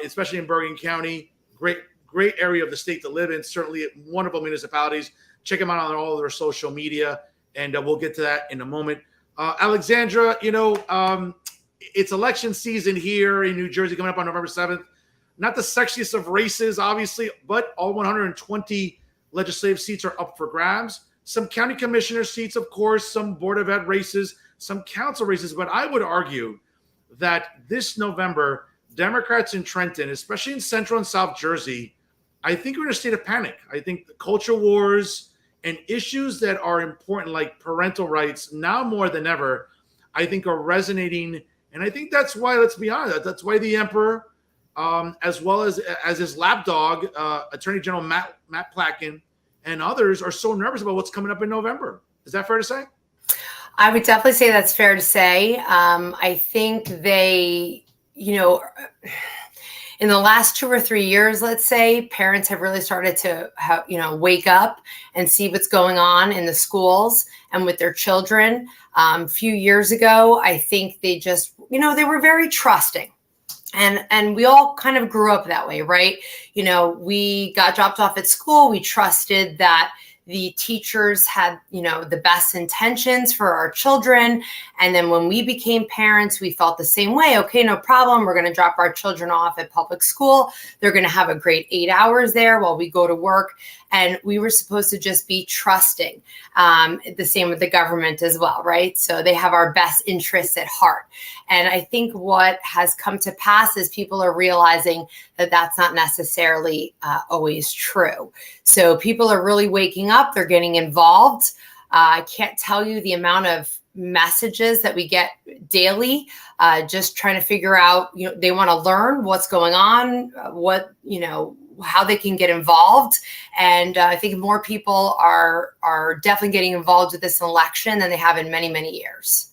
especially in Bergen County, great area of the state to live in, certainly wonderful municipalities. Check them out on all of their social media, and we'll get to that in a moment. Alexandra, it's election season here in New Jersey coming up on November 7th. Not the sexiest of races, obviously, but all 120 legislative seats are up for grabs. Some county commissioner seats, of course, some board of ed races, some council races. But I would argue that this November, Democrats in Trenton, especially in Central and South Jersey, I think we're in a state of panic. I think the culture wars and issues that are important, like parental rights, now more than ever, I think are resonating And I think that's why, let's be honest, that's why the emperor, as well as his lapdog, Attorney General Matt Platkin, and others are so nervous about what's coming up in November. Is that fair to say? I would definitely say that's fair to say. I think they, in the last 2 or 3 years, let's say, parents have really started to wake up and see what's going on in the schools and with their children. A few years ago, I think they just, they were very trusting. And we all kind of grew up that way, right? We got dropped off at school. We trusted that the teachers had, the best intentions for our children. And then when we became parents, we felt the same way. Okay, no problem. We're going to drop our children off at public school. They're going to have a great 8 hours there while we go to work. And we were supposed to just be trusting. The same with the government as well, right? So they have our best interests at heart. And I think what has come to pass is people are realizing that that's not necessarily always true. So people are really waking up. They're getting involved. I can't tell you the amount of messages that we get daily, just trying to figure out, they want to learn what's going on, how they can get involved. And I think more people are definitely getting involved with this election than they have in many, many years.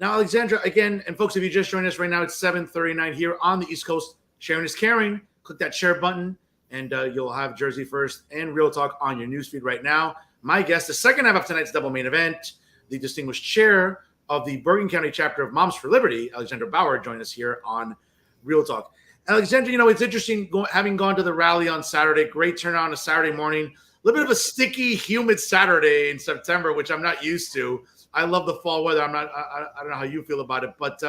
Now, Alexandra, again, and folks, if you just joined us right now, it's 7:39 here on the East Coast. Sharing is caring. Click that share button, and you'll have Jersey First and Real Talk on your newsfeed right now. My guest, the second half of tonight's double main event, the distinguished chair of the Bergen County chapter of Moms for Liberty, Alexandra Bougher, joined us here on Real Talk. Alexandra, it's interesting having gone to the rally on Saturday. Great turnout on a Saturday morning. A little bit of a sticky, humid Saturday in September, which I'm not used to. I love the fall weather. I don't know how you feel about it, but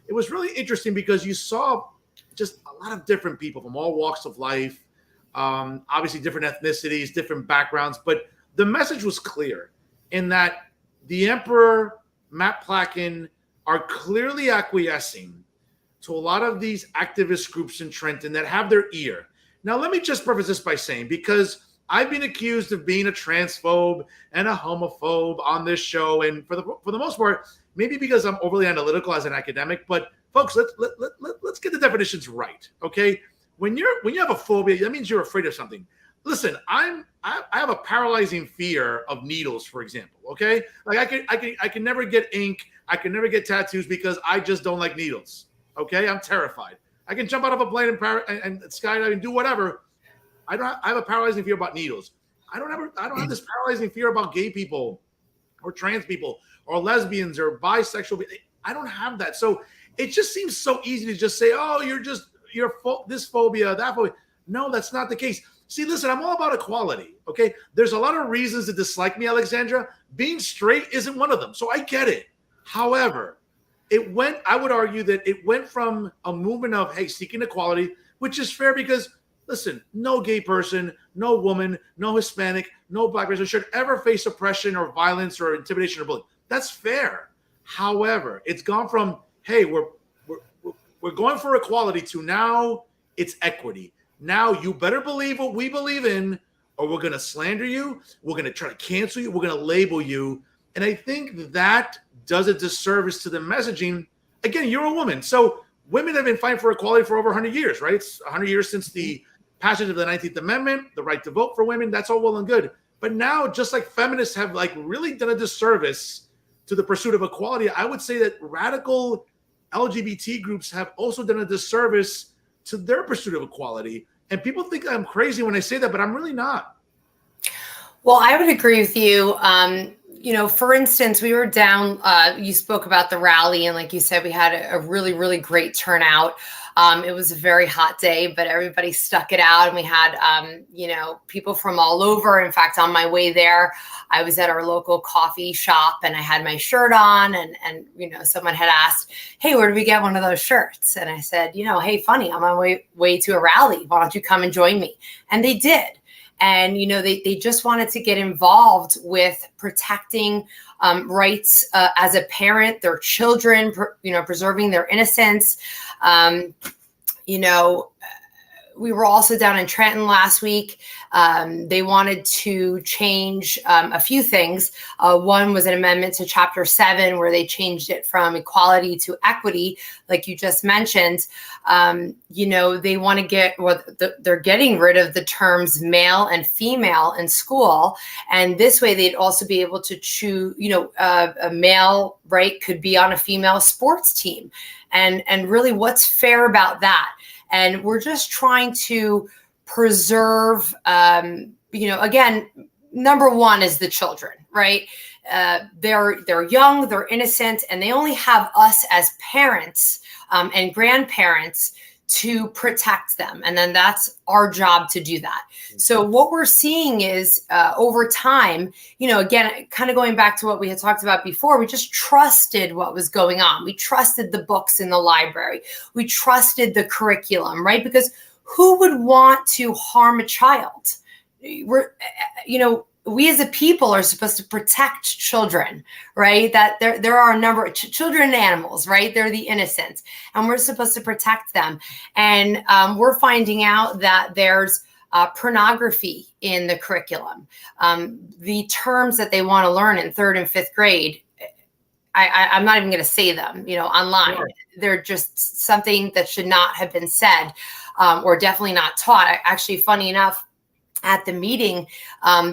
it was really interesting because you saw just a lot of different people from all walks of life, obviously different ethnicities, different backgrounds, but the message was clear in that the Emperor, Matt Platkin, are clearly acquiescing to a lot of these activist groups in Trenton that have their ear. Now, let me just preface this by saying, because I've been accused of being a transphobe and a homophobe on this show, and for the most part, maybe because I'm overly analytical as an academic. But folks, let's get the definitions right, okay? When you have a phobia, that means you're afraid of something. Listen, I have a paralyzing fear of needles, for example. Okay, like I can never get ink, I can never get tattoos because I just don't like needles. Okay, I'm terrified. I can jump out of a plane and skydive and do whatever. I have a paralyzing fear about needles. I don't have this paralyzing fear about gay people or trans people or lesbians or bisexual. I don't have that. So it just seems so easy to just say, oh, you're this phobia, that phobia. No, that's not the case. See, listen, I'm all about equality, okay? There's a lot of reasons to dislike me, Alexandra. Being straight isn't one of them, so I get it. However, I would argue that it went from a movement of, hey, seeking equality, which is fair because, listen, no gay person, no woman, no Hispanic, no Black person should ever face oppression or violence or intimidation or bullying. That's fair. However, it's gone from, hey, we're going for equality to now it's equity. Now you better believe what we believe in, or we're going to slander you. We're going to try to cancel you. We're going to label you. And I think that does a disservice to the messaging. Again, you're a woman. So women have been fighting for equality for over 100 years, right? It's 100 years since the passage of the 19th Amendment, the right to vote for women. That's all well and good. But now, just like feminists have really done a disservice to the pursuit of equality, I would say that radical LGBT groups have also done a disservice to their pursuit of equality. And people think I'm crazy when I say that, but I'm really not. Well, I would agree with you. For instance, we were down, you spoke about the rally, and like you said, we had a really, really great turnout. It was a very hot day, but everybody stuck it out. And we had, people from all over. In fact, on my way there, I was at our local coffee shop and I had my shirt on and someone had asked, hey, where do we get one of those shirts? And I said, hey, funny, I'm on my way to a rally. Why don't you come and join me? And they did. And, they just wanted to get involved with protecting rights as a parent, their children, preserving their innocence. we were also down in Trenton last week. They wanted to change a few things. One was an amendment to Chapter 7, where they changed it from equality to equity, like you just mentioned. They want to they're getting rid of the terms male and female in school. And this way they'd also be able to choose, a male, right, could be on a female sports team. And really, what's fair about that? And we're just trying to preserve, again, number one is the children, right? They're young, they're innocent, and they only have us as parents and grandparents to protect them. And then that's our job to do that. So what we're seeing is over time, again, kind of going back to what we had talked about before, we just trusted what was going on. We trusted the books in the library. We trusted the curriculum, right? Because who would want to harm a child? We as a people are supposed to protect children, right? That there are a number of children and animals, right? They're the innocent, and we're supposed to protect them. And we're finding out that there's pornography in the curriculum. The terms that they want to learn in 3rd and 5th grade, I'm not even going to say them, online. Sure. They're just something that should not have been said, or definitely not taught. Actually, funny enough, at the meeting,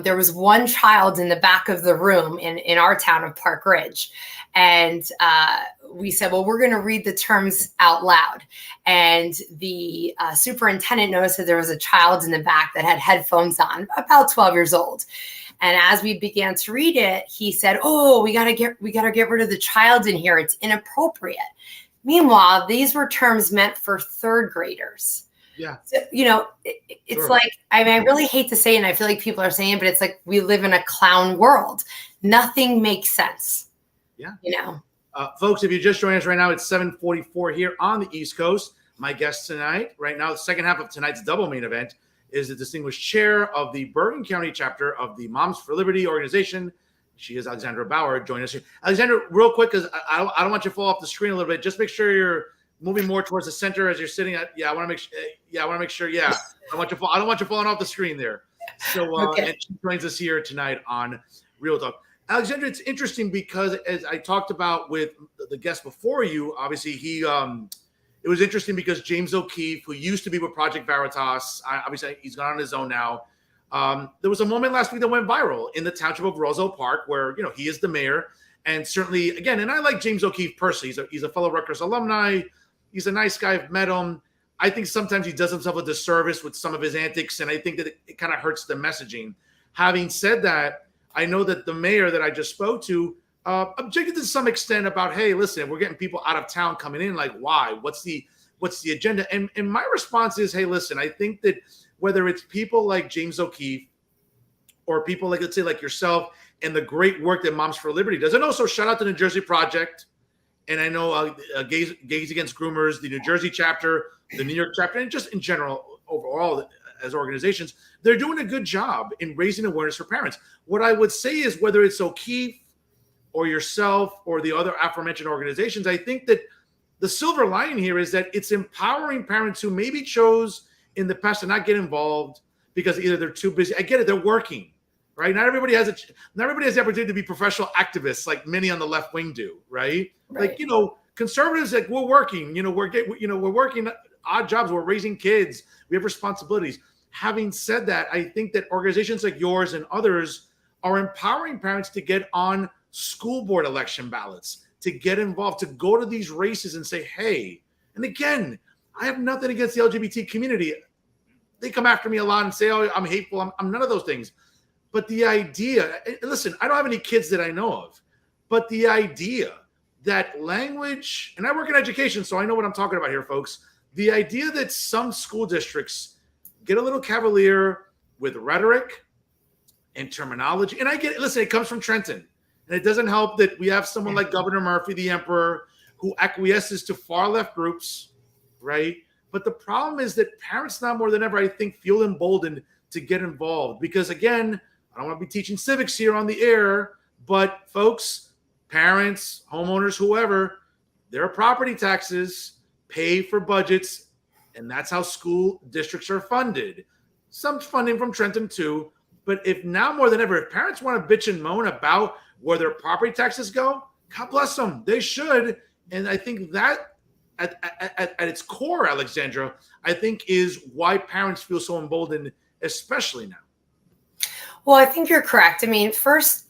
there was one child in the back of the room in our town of Park Ridge. And we said, well, we're going to read the terms out loud. And the superintendent noticed that there was a child in the back that had headphones on, about 12 years old. And as we began to read it, he said, oh, we got to get rid of the child in here. It's inappropriate. Meanwhile, these were terms meant for 3rd graders. Yeah. So, it's sure. Like, I really hate to say it, and I feel like people are saying it, but it's like we live in a clown world. Nothing makes sense. Yeah. Folks, if you just joined us right now, it's 7:44 here on the East Coast. My guest tonight, right now, the second half of tonight's double main event is the distinguished chair of the Bergen County chapter of the Moms for Liberty organization. She is Alexandra Bougher. Join us here. Alexandra, real quick, because I don't want you to fall off the screen a little bit. Just make sure you're moving more towards the center as you're sitting at. I want to make sure. I don't want you falling off the screen there. So, okay. And she joins us here tonight on Real Talk. Alexandra, it's interesting because as I talked about with the guest before you, obviously it was interesting because James O'Keefe, who used to be with Project Veritas, obviously he's gone on his own now. There was a moment last week that went viral in the township of Roselle Park where, he is the mayor. And certainly, again, and I like James O'Keefe personally. He's a fellow Rutgers alumni. He's a nice guy. I've met him. I think sometimes he does himself a disservice with some of his antics, and I think that it kind of hurts the messaging. Having said that, I know that the mayor that I just spoke to objected to some extent about, hey, listen, we're getting people out of town coming in. Like, why? What's the agenda? And my response is, hey, listen, I think that whether it's people like James O'Keefe or people like, let's say, like yourself and the great work that Moms for Liberty does, and also shout out to the New Jersey Project. And I know Gays Against Groomers, the New Jersey chapter, the New York chapter, and just in general, overall, as organizations, they're doing a good job in raising awareness for parents. What I would say is whether it's O'Keefe or yourself or the other aforementioned organizations, I think that the silver lining here is that it's empowering parents who maybe chose in the past to not get involved because either they're too busy. I get it, they're working, right? Not everybody has the opportunity to be professional activists like many on the left wing do, right? Like, conservatives, like we're working, we're working odd jobs, we're raising kids, we have responsibilities. Having said that, I think that organizations like yours and others are empowering parents to get on school board election ballots, to get involved, to go to these races and say, hey, and again, I have nothing against the LGBT community. They come after me a lot and say, oh, I'm hateful. I'm none of those things. But the idea, listen, I don't have any kids that I know of, but the idea that language, and I work in education, so I know what I'm talking about here, folks. The idea that some school districts get a little cavalier with rhetoric and terminology, and I get it. Listen, it comes from Trenton, and it doesn't help that we have someone like Governor Murphy, the emperor, who acquiesces to far left groups, right? But the problem is that parents now more than ever, I think, feel emboldened to get involved because, again, I don't want to be teaching civics here on the air, but folks, parents, homeowners, whoever, their property taxes pay for budgets And that's how school districts are funded. Some funding from Trenton too. But if now more than ever, if parents want to bitch and moan about where their property taxes go, God bless them. They should. And I think that at its core, Alexandra, I think is why parents feel so emboldened, especially now. Well, I think you're correct. I mean, first,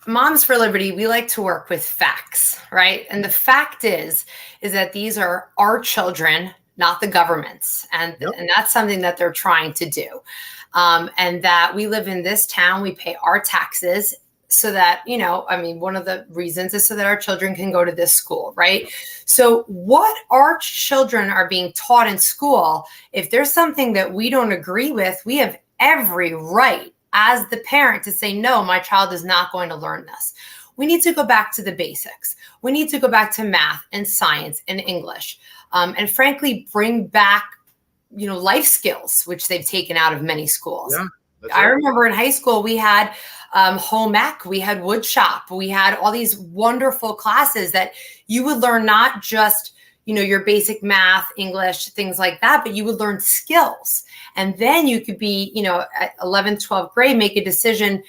Moms for Liberty, we like to work with facts, right? And the fact is that these are our children, not the government's. And that's something that they're trying to do. And that we live in this town, we pay our taxes so that, one of the reasons is so that our children can go to this school, right? So what our children are being taught in school, if there's something that we don't agree with, we have every right as the parent to say, no, my child is not going to learn this. We need to go back to the basics. We need to go back to math and science and English. And frankly, bring back, life skills, which they've taken out of many schools. Yeah, I remember in high school, we had home ec, we had wood shop, we had all these wonderful classes that you would learn not just, your basic math, English, things like that, but you would learn skills. And then you could be, at 11th, 12th grade, make a decision,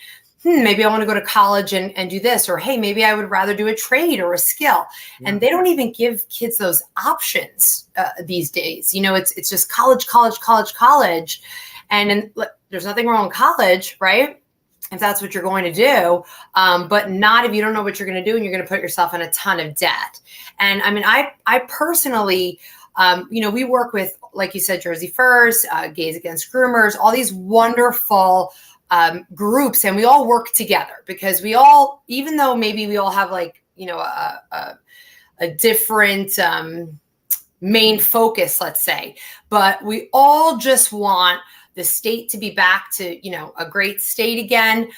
maybe I want to go to college and do this, or, hey, maybe I would rather do a trade or a skill. Yeah. And they don't even give kids those options these days. It's just college. And there's nothing wrong with college, right? If that's what you're going to do, but not if you don't know what you're going to do and you're going to put yourself in a ton of debt. And I mean, I personally, we work with, like you said, Jersey First, Gays Against Groomers, all these wonderful groups, and we all work together because we all, even though maybe we all have a different main focus, let's say, but we all just want the state to be back to, a great state again,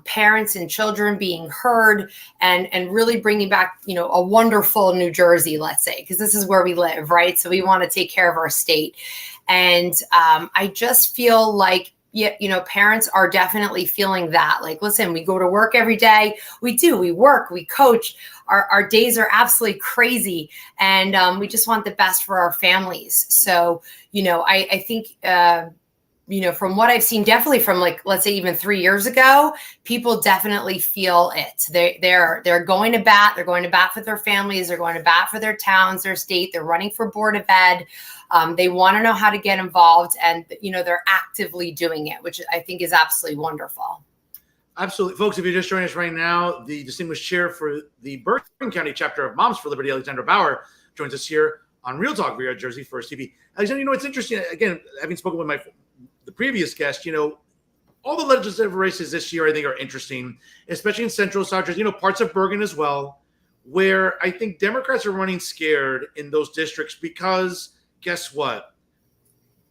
parents and children being heard, and really bringing back, a wonderful New Jersey, let's say, because this is where we live, right? So we want to take care of our state. And I just feel like, parents are definitely feeling that. Like, listen, we go to work every day. We work, we coach. Our days are absolutely crazy. And we just want the best for our families. So, I think, from what I've seen, definitely from let's say even 3 years ago, people definitely feel it. They're going to bat. They're going to bat for their families. They're going to bat for their towns, their state. They're running for Board of Ed. They want to know how to get involved, and they're actively doing it, which I think is absolutely wonderful. Absolutely. Folks, if you're just joining us right now, the distinguished chair for the Bergen County chapter of Moms for Liberty, Alexandra Bougher, joins us here on Real Talk via Jersey First TV. Alexandra, it's interesting, again, having spoken with the previous guest, all the legislative races this year, I think, are interesting, especially in Central South Jersey, parts of Bergen as well, where I think Democrats are running scared in those districts because guess what?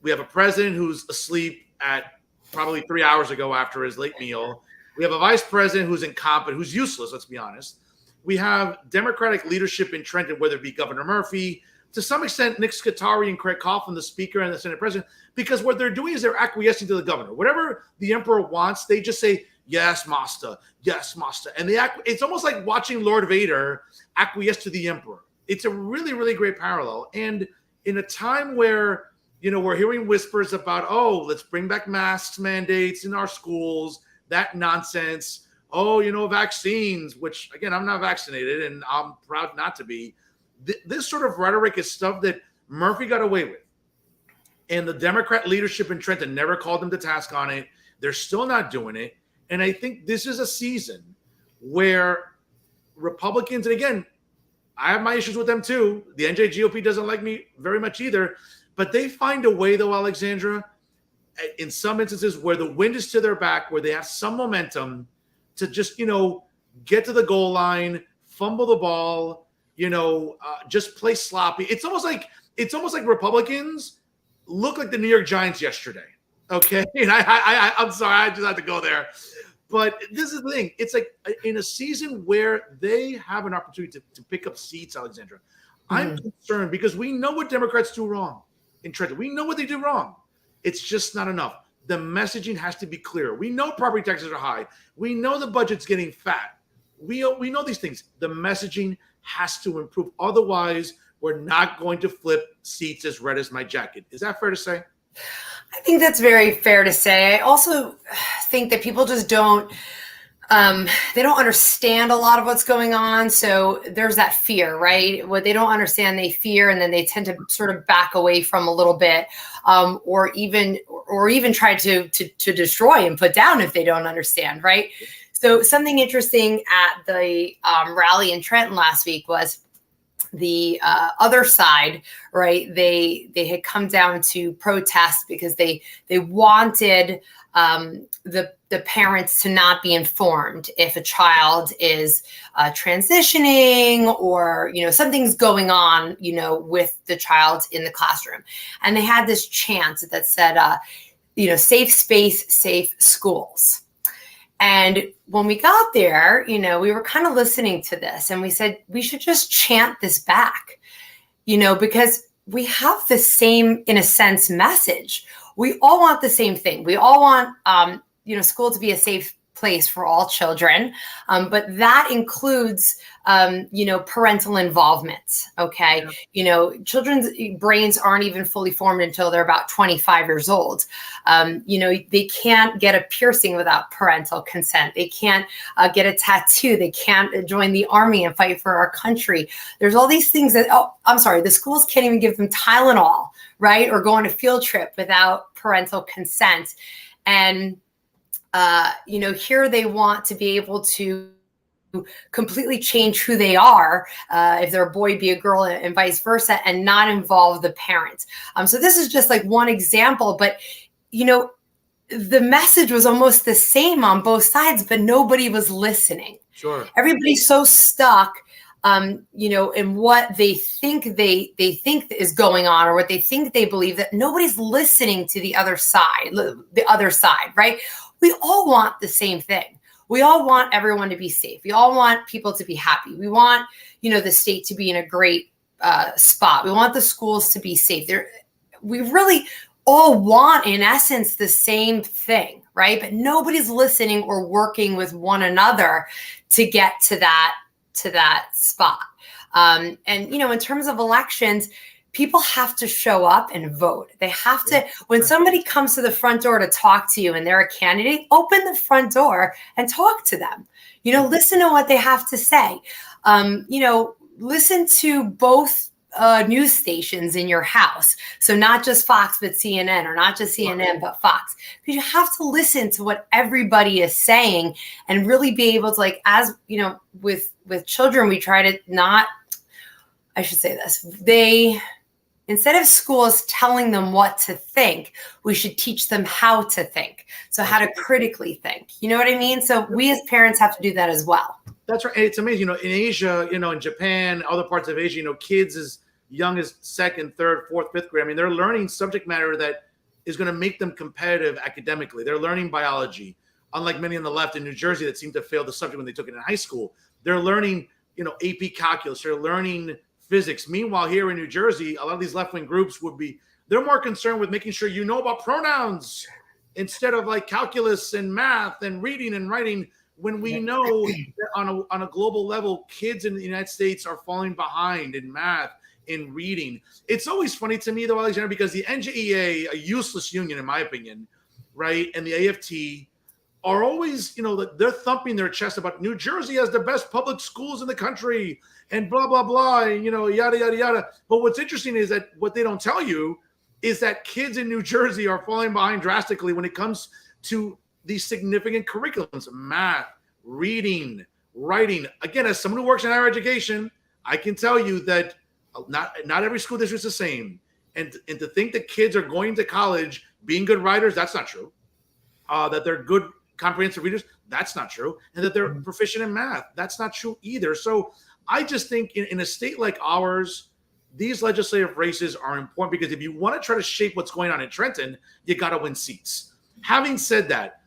We have a president who's asleep at probably 3 hours ago after his late meal. We have a vice president who's incompetent, who's useless, let's be honest. We have Democratic leadership in Trenton, whether it be Governor Murphy, to some extent, Nick Scutari and Craig Coughlin, the speaker and the Senate president, because what they're doing is they're acquiescing to the governor. Whatever the emperor wants, they just say, yes, master, yes, master. And it's almost like watching Lord Vader acquiesce to the emperor. It's a really, really great parallel. And in a time where, we're hearing whispers about, let's bring back masks mandates in our schools, that nonsense. Vaccines, which, again, I'm not vaccinated and I'm proud not to be. This sort of rhetoric is stuff that Murphy got away with. And the Democrat leadership in Trenton never called them to task on it. They're still not doing it. And I think this is a season where Republicans, and again, I have my issues with them too. The NJGOP doesn't like me very much either. But they find a way, though, Alexandra, in some instances where the wind is to their back, where they have some momentum to just, get to the goal line, fumble the ball, just play sloppy. It's almost like Republicans look like the New York Giants yesterday. Okay. And I'm sorry, I just had to go there. But this is the thing. It's like in a season where they have an opportunity to pick up seats, Alexandra. I'm concerned because we know what Democrats do wrong in Trenton. We know what they do wrong. It's just not enough. The messaging has to be clear. We know property taxes are high. We know the budget's getting fat. We know these things. The messaging has to improve. Otherwise, we're not going to flip seats as red as my jacket. Is that fair to say? I think that's very fair to say. I also think that people just they don't understand a lot of what's going on. So there's that fear, right? What they don't understand, they fear, and then they tend to sort of back away from a little bit, or even try to destroy and put down if they don't understand, right? So something interesting at the rally in Trenton last week was the other side, right? They had come down to protest because they wanted the parents to not be informed if a child is transitioning or, something's going on, with the child in the classroom. And they had this chant that said, safe space, safe schools. And when we got there, we were kind of listening to this and we said, we should just chant this back, because we have the same, in a sense, message. We all want the same thing. We all want, school to be a safe place for all children. But that includes, parental involvement. Okay. Yeah. Children's brains aren't even fully formed until they're about 25 years old. They can't get a piercing without parental consent. They can't get a tattoo. They can't join the army and fight for our country. There's all these things that, the schools can't even give them Tylenol, right? Or go on a field trip without parental consent. And, here they want to be able to completely change who they are, if they're a boy, be a girl, and vice versa, and not involve the parents. So this is just like one example, but, the message was almost the same on both sides, but nobody was listening. Sure. Everybody's so stuck, in what they think think is going on, or what they think they believe, that nobody's listening to the other side, right? We all want the same thing. We all want everyone to be safe. We all want people to be happy. We want, the state to be in a great spot. We want the schools to be safe. We really all want, in essence, the same thing, right? But nobody's listening or working with one another to get to that spot. And, in terms of elections, people have to show up and vote. They have to, when somebody comes to the front door to talk to you and they're a candidate, open the front door and talk to them. Listen to what they have to say. Listen to both news stations in your house. So not just Fox, but CNN, or not just CNN, but Fox. Because you have to listen to what everybody is saying and really be able to, with children, we try to not, I should say this, instead of schools telling them what to think, we should teach them how to think. So how to critically think. You know what I mean? So we as parents have to do that as well. That's right. It's amazing. In Asia, in Japan, other parts of Asia, kids as young as 2nd, 3rd, 4th, 5th grade, they're learning subject matter that is going to make them competitive academically. They're learning biology, unlike many on the left in New Jersey that seem to fail the subject when they took it in high school. They're learning, AP calculus. They're learning physics. Meanwhile, here in New Jersey, a lot of these left-wing groups they're more concerned with making sure you know about pronouns instead of like calculus and math and reading and writing, when we know that on a global level, kids in the United States are falling behind in math, in reading. It's always funny to me, though, Alexandra, because the NJEA, a useless union, in my opinion, right, and the AFT are always, they're thumping their chest about New Jersey has the best public schools in the country and blah, blah, blah, and, yada, yada, yada. But what's interesting is that what they don't tell you is that kids in New Jersey are falling behind drastically when it comes to these significant curriculums, math, reading, writing. Again, as someone who works in higher education, I can tell you that not every school district is the same. And to think that kids are going to college being good writers, that's not true. That they're good comprehensive readers, that's not true. And that they're proficient in math, that's not true either. So I just think in a state like ours, these legislative races are important because if you want to try to shape what's going on in Trenton, you got to win seats. Having said that,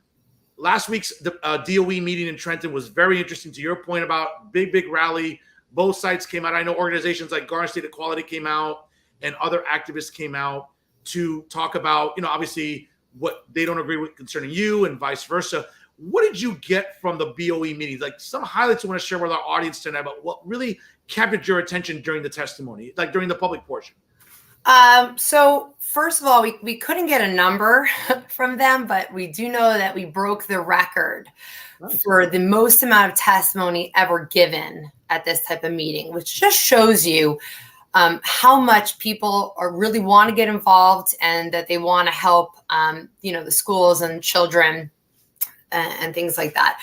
last week's DOE meeting in Trenton was very interesting. To your point about big rally, both sides came out. I know organizations like Garden State Equality came out and other activists came out to talk about, obviously what they don't agree with concerning you and vice versa. What did you get from the BOE meetings? Like some highlights you want to share with our audience tonight about what really captured your attention during the testimony, like during the public portion? So first of all, we couldn't get a number from them, but we do know that we broke the record for the most amount of testimony ever given at this type of meeting, which just shows you how much people really want to get involved and that they want to help, the schools and children and things like that.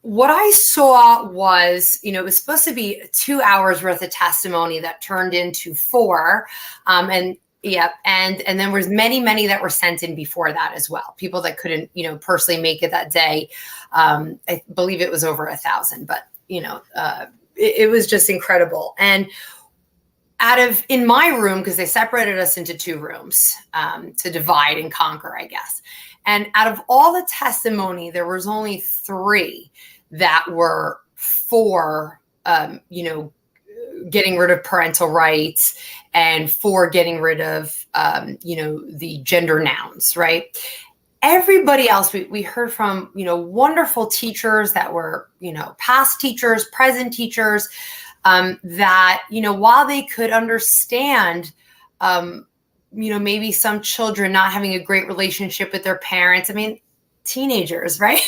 What I saw was, it was supposed to be 2 hours worth of testimony that turned into 4. And then was many that were sent in before that as well. People that couldn't, personally make it that day. I believe it was over 1,000, but, it was just incredible. And in my room, because they separated us into 2 rooms to divide and conquer, I guess. And out of all the testimony, there was only 3 that were for, getting rid of parental rights and for getting rid of, the gender nouns, right? Everybody else, we heard from, wonderful teachers that were, past teachers, present teachers, that, while they could understand, maybe some children not having a great relationship with their parents. I mean, teenagers, right?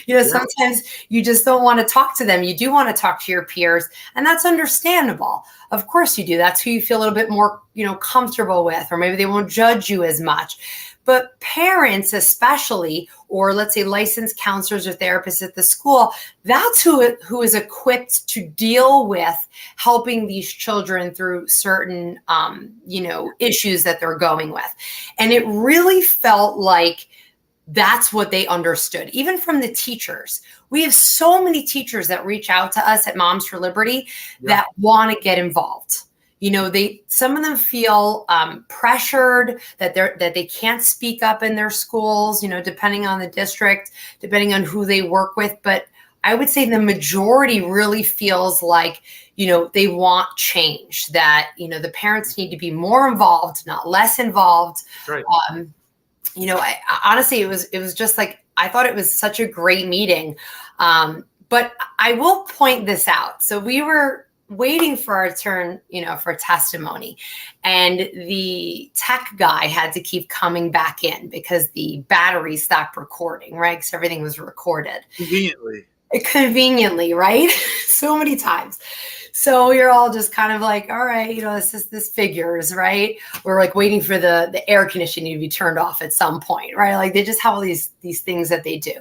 Sometimes you just don't want to talk to them. You do want to talk to your peers, and that's understandable. Of course you do. That's who you feel a little bit more, comfortable with, or maybe they won't judge you as much. But parents especially, or let's say licensed counselors or therapists at the school, that's who is equipped to deal with helping these children through certain, issues that they're going with. And it really felt like that's what they understood, even from the teachers. We have so many teachers that reach out to us at Moms for Liberty that want to get involved. Some of them feel pressured that they can't speak up in their schools, depending on the district, depending on who they work with. But I would say the majority really feels like, they want change, that, the parents need to be more involved, not less involved. Right. Honestly, it was just like, I thought it was such a great meeting. But I will point this out. So we were waiting for our turn, for testimony. And the tech guy had to keep coming back in because the battery stopped recording, right? Because everything was recorded. Conveniently, right? So many times. So you're all just kind of like, all right, this figures, right? We're like waiting for the air conditioning to be turned off at some point, right? Like they just have all these things that they do.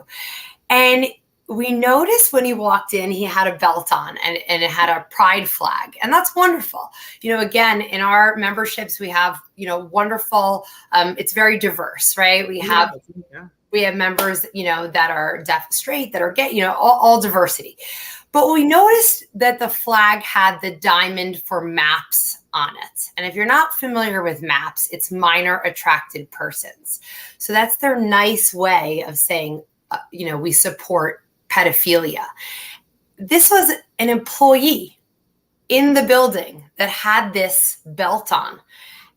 And we noticed when he walked in, he had a belt on and it had a pride flag. And that's wonderful. Again, in our memberships, we have, wonderful, it's very diverse, right? We have members, that are deaf, straight, that are gay, all diversity. But we noticed that the flag had the diamond for MAPS on it. And if you're not familiar with MAPS, it's minor attracted persons. So that's their nice way of saying, we support pedophilia. This was an employee in the building that had this belt on.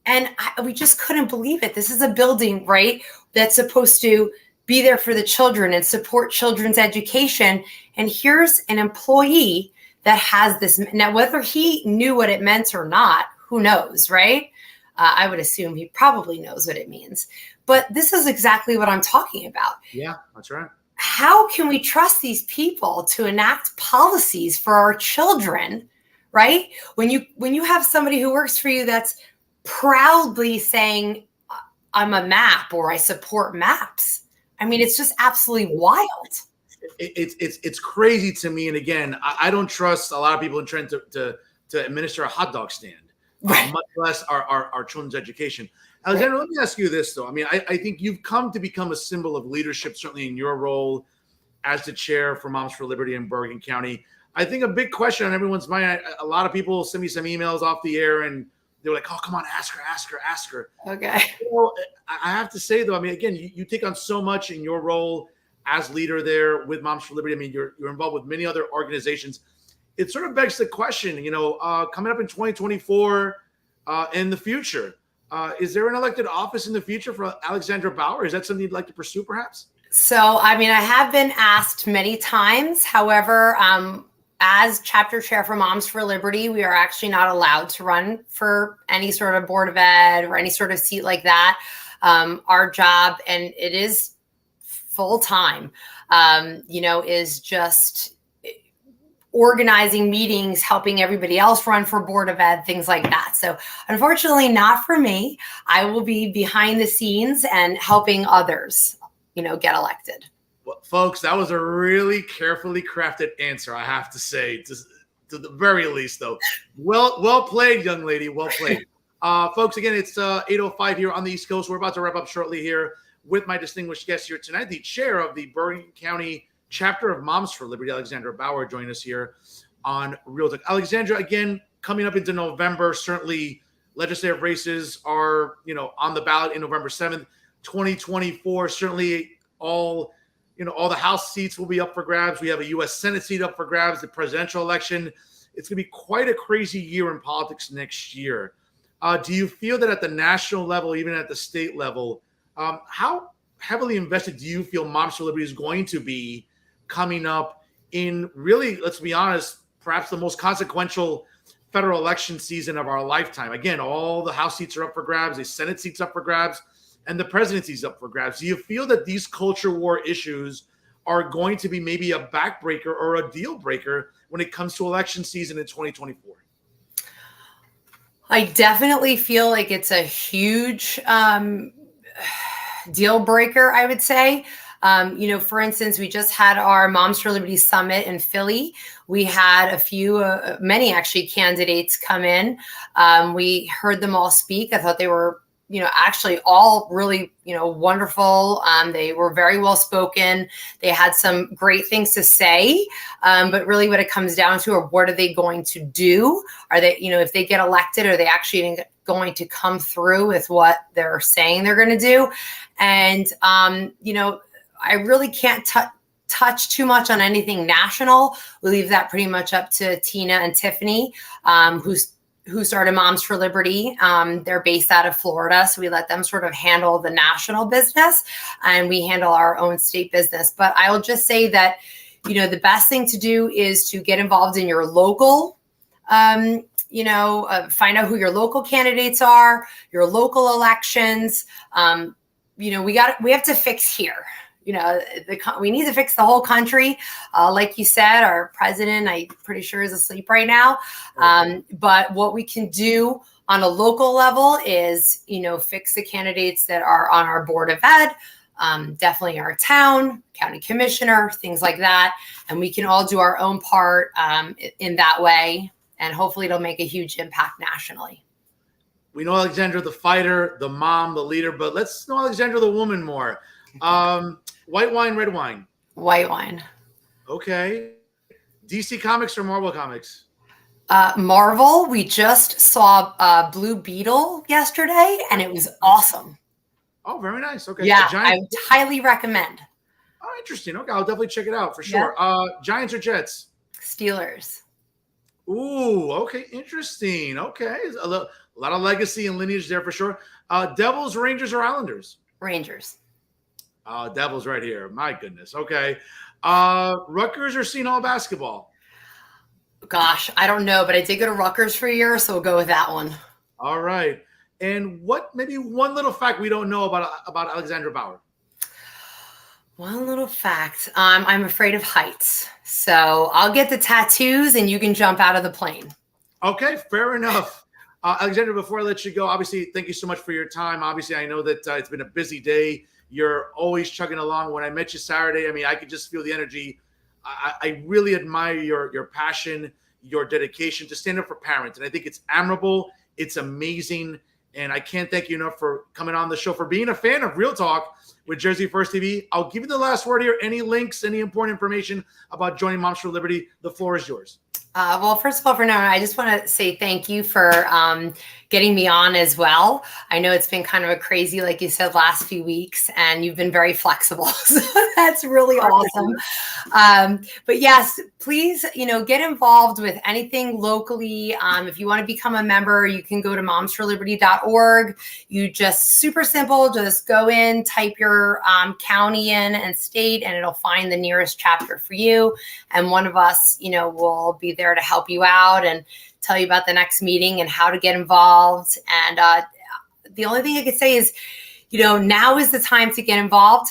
And we just couldn't believe it. This is a building, right, that's supposed to be there for the children and support children's education. And here's an employee that has this. Now, whether he knew what it meant or not, who knows, right? I would assume he probably knows what it means. But this is exactly what I'm talking about. Yeah, that's right. How can we trust these people to enact policies for our children, right? When you have somebody who works for you that's proudly saying, I'm a MAP or I support MAPs. I mean, it's just absolutely wild. It's crazy to me. And again, I don't trust a lot of people in trying to administer a hot dog stand, much less our children's education. Alexandra, let me ask you this, though. I mean, I think you've come to become a symbol of leadership, certainly in your role as the chair for Moms for Liberty in Bergen County. I think a big question on everyone's mind, a lot of people send me some emails off the air and they're like, oh, come on, ask her. Okay. I have to say, though, I mean, again, you take on so much in your role as leader there with Moms for Liberty. I mean, you're involved with many other organizations. It sort of begs the question, coming up in 2024 in the future, is there an elected office in the future for Alexandra Bougher? Is that something you'd like to pursue, perhaps? So, I mean, I have been asked many times. However, as chapter chair for Moms for Liberty, we are actually not allowed to run for any sort of board of ed or any sort of seat like that. Our job, and it is full time, is just organizing meetings, helping everybody else run for board of ed, things like that. So unfortunately, not for me. I will be behind the scenes and helping others, get elected. Well, folks, that was a really carefully crafted answer, I have to say, to the very least, though. Well played, young lady. Well played. Folks, again, it's 8:05 here on the East Coast. We're about to wrap up shortly here with my distinguished guest here tonight, the chair of the Bergen County chapter of Moms for Liberty, Alexandra Bougher, joining us here on Real Talk. Alexandra, again, coming up into November, certainly legislative races are, on the ballot in November 7th, 2024. Certainly all the House seats will be up for grabs. We have a U.S. Senate seat up for grabs, the presidential election. It's going to be quite a crazy year in politics next year. Do you feel that at the national level, even at the state level, how heavily invested do you feel Moms for Liberty is going to be coming up in really, let's be honest, perhaps the most consequential federal election season of our lifetime? Again, all the House seats are up for grabs, the Senate seats up for grabs, and the presidency's up for grabs. Do you feel that these culture war issues are going to be maybe a backbreaker or a deal breaker when it comes to election season in 2024? I definitely feel like it's a huge deal breaker, I would say. For instance, we just had our Moms for Liberty Summit in Philly. We had many actually candidates come in. We heard them all speak. I thought they were, actually all really, wonderful. They were very well spoken. They had some great things to say. But really what it comes down to are what are they going to do? Are they, if they get elected, are they actually going to come through with what they're saying they're going to do? And, I really can't touch too much on anything national. We leave that pretty much up to Tina and Tiffany, who started Moms for Liberty. They're based out of Florida, so we let them sort of handle the national business, and we handle our own state business. But I'll just say that, the best thing to do is to get involved in your local, find out who your local candidates are, your local elections. We have to fix here. We need to fix the whole country. Like you said, our president, I'm pretty sure, is asleep right now. But what we can do on a local level is, fix the candidates that are on our board of ed, definitely our county commissioner, things like that. And we can all do our own part in that way. And hopefully it'll make a huge impact nationally. We know Alexandra, the fighter, the mom, the leader, but let's know Alexandra, the woman, more. White wine, red wine? White wine. Okay. DC Comics or Marvel Comics? Marvel. We just saw Blue Beetle yesterday, and it was awesome. Oh, very nice. Okay. Yeah, I would highly recommend. Oh, interesting. Okay, I'll definitely check it out for sure. Yeah. Giants or Jets? Steelers. Ooh, okay. Interesting. Okay. A lot of legacy and lineage there for sure. Devils, Rangers, or Islanders? Rangers. Devils right here. My goodness. Okay. Rutgers or Seton Hall basketball? Gosh, I don't know, but I did go to Rutgers for a year, so we'll go with that one. All right. And maybe one little fact we don't know about Alexandra Bougher? One little fact. I'm afraid of heights. So I'll get the tattoos and you can jump out of the plane. Okay, fair enough. Alexandra, before I let you go, obviously, thank you so much for your time. Obviously, I know that it's been a busy day. You're always chugging along. When I met you Saturday, I could just feel the energy. I really admire your passion, your dedication to stand up for parents. And I think it's admirable. It's amazing. And I can't thank you enough for coming on the show, for being a fan of Real Talk with Jersey First TV. I'll give you the last word here. Any links, any important information about joining Moms for Liberty? The floor is yours. Well, first of all, Fernando, I just want to say thank you for getting me on as well. I know it's been kind of a crazy, like you said, last few weeks, and you've been very flexible. So that's really awesome. But yes, please, get involved with anything locally. If you want to become a member, you can go to momsforliberty.org. You just super simple, just go in, type your county in and state, and it'll find the nearest chapter for you. And one of us, will be there to help you out and tell you about the next meeting and how to get involved. And the only thing I could say is, now is the time to get involved.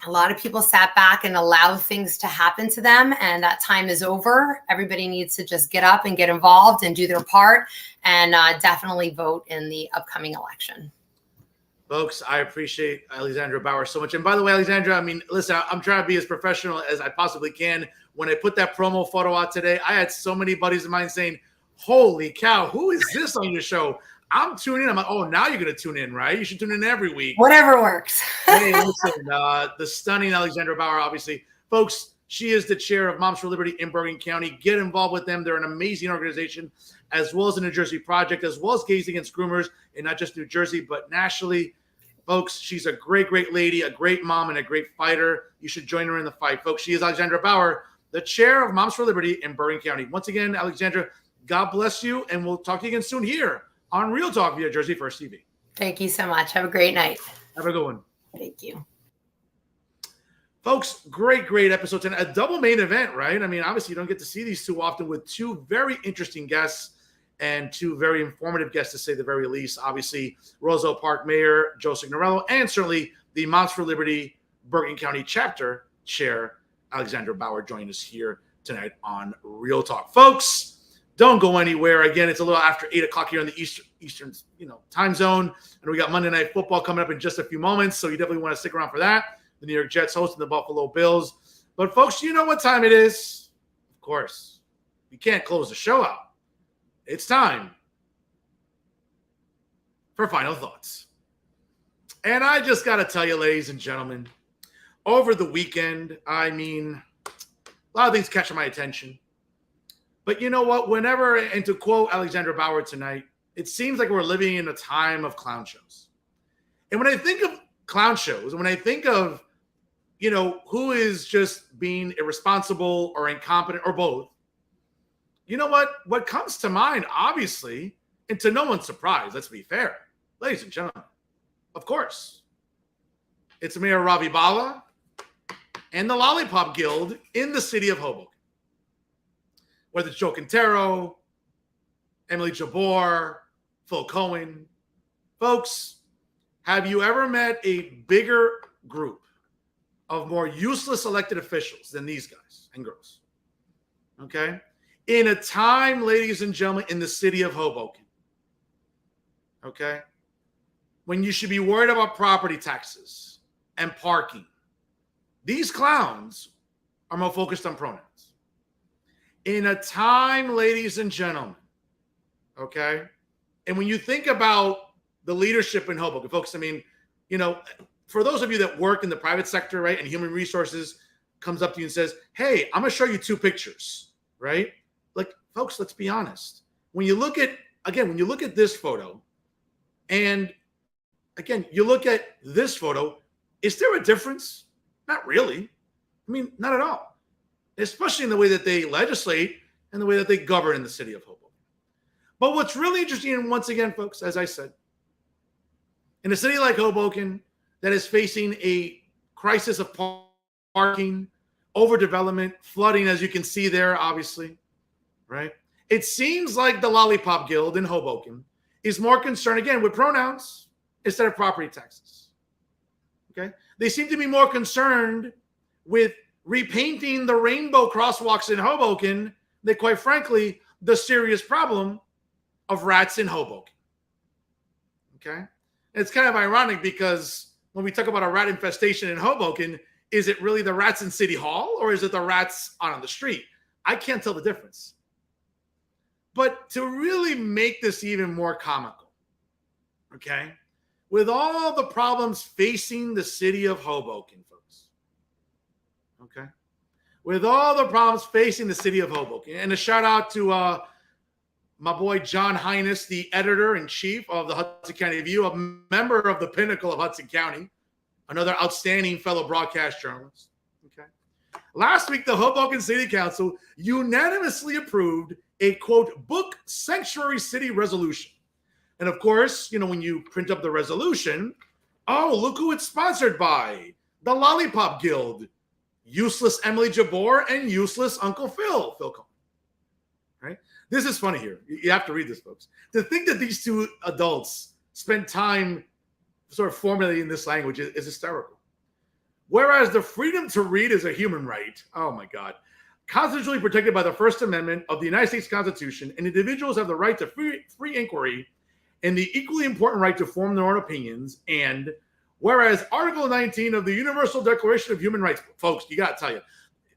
A lot of people sat back and allowed things to happen to them, and that time is over. Everybody needs to just get up and get involved and do their part, and definitely vote in the upcoming election. Folks, I appreciate Alexandra Bougher so much. And by the way, Alexandra, listen, I'm trying to be as professional as I possibly can. When I put that promo photo out today, I had so many buddies of mine saying, holy cow, who is this on your show? I'm tuning in. I'm like, oh, now you're going to tune in, right? You should tune in every week. Whatever works. Hey, listen, the stunning Alexandra Bougher, obviously. Folks, she is the chair of Moms for Liberty in Bergen County. Get involved with them. They're an amazing organization, as well as the New Jersey Project, as well as Gays Against Groomers, and not just New Jersey, but nationally. Folks, she's a great, great lady, a great mom, and a great fighter. You should join her in the fight. Folks, she is Alexandra Bougher, the chair of Moms for Liberty in Bergen County. Once again, Alexandra, God bless you, and we'll talk to you again soon here on Real Talk via Jersey First TV. Thank you so much. Have a great night. Have a good one. Thank you. Folks, great, great episode tonight. A double main event, right? Obviously, you don't get to see these too often with two very interesting guests and two very informative guests, to say the very least. Obviously, Roselle Park Mayor Joe Signorello, and certainly the Moms for Liberty Bergen County Chapter Chair Alexandra Bougher joined us here tonight on Real Talk. Folks, don't go anywhere. Again, it's a little after 8 o'clock here in the Eastern time zone, and we got Monday Night Football coming up in just a few moments, so you definitely want to stick around for that. The New York Jets hosting the Buffalo Bills. But folks, you know what time it is. Of course, you can't close the show out. It's time for final thoughts. And I just got to tell you, ladies and gentlemen, over the weekend, a lot of things catching my attention. But you know what? Whenever, and to quote Alexandra Bougher tonight, it seems like we're living in a time of clown shows. And when I think of clown shows, when I think of, who is just being irresponsible or incompetent or both, you know what? What comes to mind, obviously, and to no one's surprise, let's be fair, ladies and gentlemen, of course, it's Mayor Ravi Bala and the Lollipop Guild in the city of Hoboken. Whether it's Joe Quintero, Emily Jabor, Phil Cohen. Folks, have you ever met a bigger group of more useless elected officials than these guys and girls? Okay? In a time, ladies and gentlemen, in the city of Hoboken, okay, when you should be worried about property taxes and parking, these clowns are more focused on pronouns. In a time, ladies and gentlemen, okay, and when you think about the leadership in Hoboken, folks, for those of you that work in the private sector, right, and human resources comes up to you and says, hey, I'm going to show you two pictures, right? Like, folks, let's be honest. When you look at this photo, and again, you look at this photo, is there a difference? Not really. Not at all. Especially in the way that they legislate and the way that they govern in the city of Hoboken. But what's really interesting, and once again, folks, as I said, in a city like Hoboken that is facing a crisis of parking, overdevelopment, flooding, as you can see there, obviously, right? It seems like the Lollipop Guild in Hoboken is more concerned, again, with pronouns instead of property taxes. Okay? They seem to be more concerned with repainting the rainbow crosswalks in Hoboken than, quite frankly, the serious problem of rats in Hoboken. Okay? And it's kind of ironic because when we talk about a rat infestation in Hoboken, is it really the rats in City Hall or is it the rats on the street? I can't tell the difference. But to really make this even more comical, okay, with all the problems facing the city of Hoboken, folks, okay, with all the problems facing the city of Hoboken. And a shout out to my boy John Hines, the editor-in-chief of the Hudson County View, a member of the pinnacle of Hudson County, another outstanding fellow broadcast journalist. Okay. Last week, the Hoboken City Council unanimously approved a, quote, book sanctuary city resolution. And of course, you know, when you print up the resolution, oh, look who it's sponsored by. The Lollipop Guild, useless Emily Jabor, and useless Uncle Phil Cohen. Right? This is funny here. You have to read this, folks. To think that these two adults spent time sort of formulating this language is hysterical. Whereas the freedom to read is a human right, oh my God, constitutionally protected by the First Amendment of the United States Constitution, and individuals have the right to free inquiry and the equally important right to form their own opinions. And whereas Article 19 of the Universal Declaration of Human Rights, folks, you got to tell you,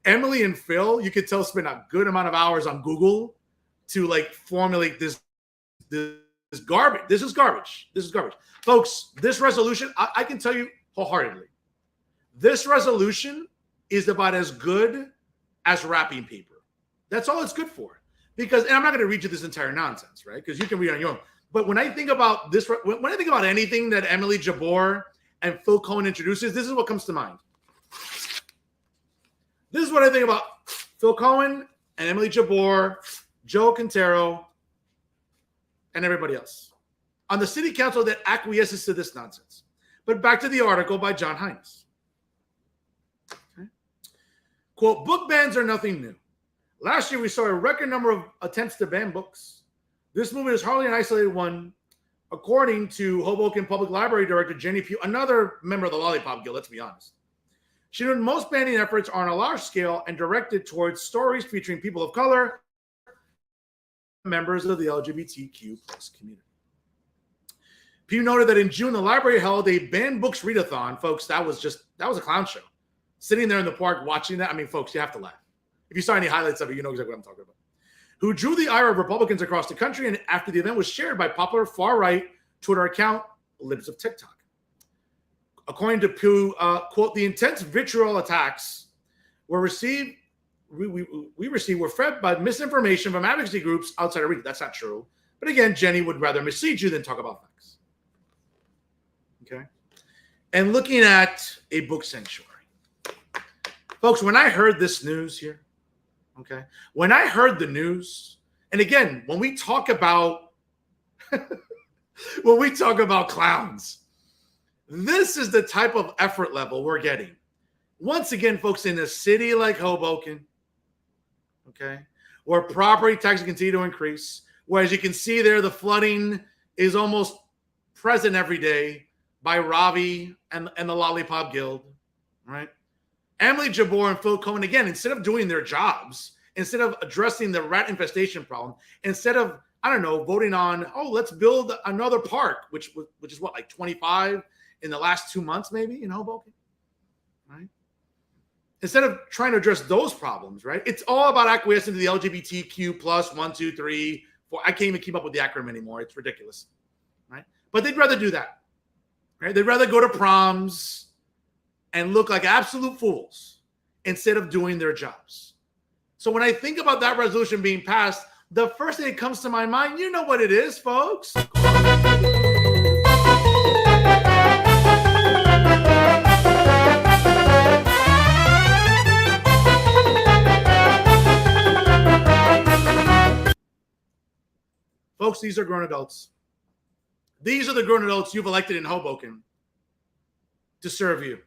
Emily and Phil, you could tell, spend a good amount of hours on Google to like formulate this garbage. This is garbage. This is garbage. Folks, this resolution, I can tell you wholeheartedly, this resolution is about as good as wrapping paper. That's all it's good for. Because, and I'm not going to read you this entire nonsense, right? Because you can read on your own. But when I think about this, when I think about anything that Emily Jabor and Phil Cohen introduces, this is what comes to mind. This is what I think about Phil Cohen and Emily Jabor, Joe Quintero, and everybody else on the city council that acquiesces to this nonsense. But back to the article by John Hines. Okay. Quote, book bans are nothing new. Last year, we saw a record number of attempts to ban books. This movement is hardly an isolated one. According to Hoboken Public Library Director Jenny Pugh, another member of the Lollipop Guild, let's be honest. She noted most banning efforts are on a large scale and directed towards stories featuring people of color, members of the LGBTQ plus community. Pugh noted that in June, the library held a Banned Books Readathon. Folks, that was a clown show. Sitting there in the park watching that, I mean, folks, you have to laugh. If you saw any highlights of it, you know exactly what I'm talking about. Who drew the ire of Republicans across the country, and after the event was shared by popular far-right Twitter account, Libs of TikTok. According to Pugh, quote, the intense vitriol attacks were received, were fed by misinformation from advocacy groups outside of reading. That's not true. But again, Jenny would rather mislead you than talk about facts. Okay? And looking at a book sanctuary. Folks, when I heard this news here, okay, when I heard the news, and again, when we talk about clowns, this is the type of effort level we're getting. Once again, folks, in a city like Hoboken, okay, where property taxes continue to increase, where as you can see there, the flooding is almost present every day by Ravi and the Lollipop Guild, right? Emily Jabor and Phil Cohen, again, instead of doing their jobs, instead of addressing the rat infestation problem, instead of, I don't know, voting on, oh, let's build another park, which is what, like 25 in the last 2 months, maybe, in Hoboken, right? Instead of trying to address those problems, right? It's all about acquiescing to the LGBTQ plus 1, 2, 3, 4. I can't even keep up with the acronym anymore. It's ridiculous, right? But they'd rather do that, right? They'd rather go to proms and look like absolute fools instead of doing their jobs. So when I think about that resolution being passed, the first thing that comes to my mind, you know what it is, folks. Folks, these are grown adults. These are the grown adults you've elected in Hoboken to serve you.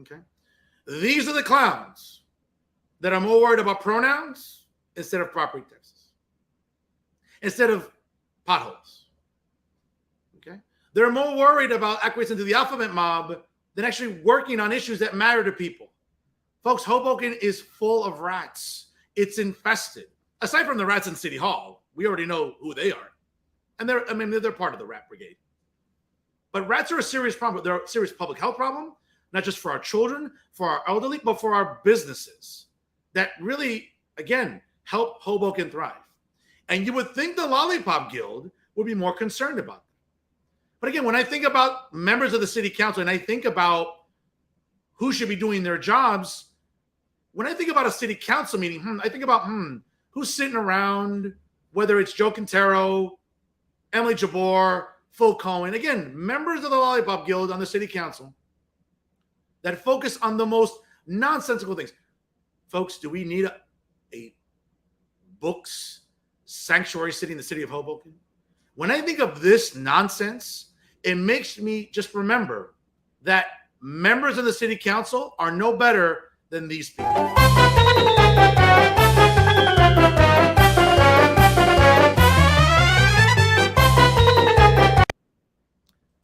Okay? These are the clowns that are more worried about pronouns instead of property taxes, instead of potholes. Okay? They're more worried about acquiescing to the alphabet mob than actually working on issues that matter to people. Folks, Hoboken is full of rats. It's infested. Aside from the rats in City Hall, we already know who they are. And they're part of the rat brigade. But rats are a serious problem. They're a serious public health problem, not just for our children, for our elderly, but for our businesses that really, again, help Hoboken thrive. And you would think the Lollipop Guild would be more concerned about that. But again, when I think about members of the city council and I think about who should be doing their jobs, when I think about a city council meeting, I think about who's sitting around, whether it's Joe Quintero, Emily Jabor, Phil Cohen. Again, members of the Lollipop Guild on the city council that focus on the most nonsensical things. Folks, do we need a books sanctuary city in the city of Hoboken? When I think of this nonsense, it makes me just remember that members of the city council are no better than these people.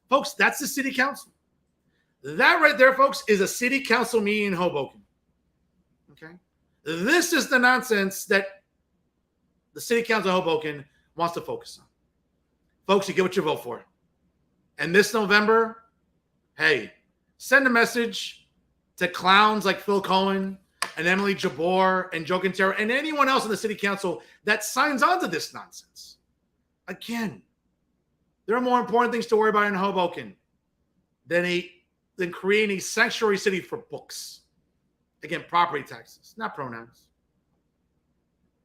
Folks, that's the city council. That right there, folks, is a city council meeting in Hoboken. Okay? This is the nonsense that the city council of Hoboken wants to focus on. Folks, you get what you vote for. And this November, hey, send a message to clowns like Phil Cohen and Emily Jabor and Joe Quintero and anyone else in the city council that signs on to this nonsense. Again, there are more important things to worry about in Hoboken than creating a sanctuary city for books. Again, property taxes, not pronouns.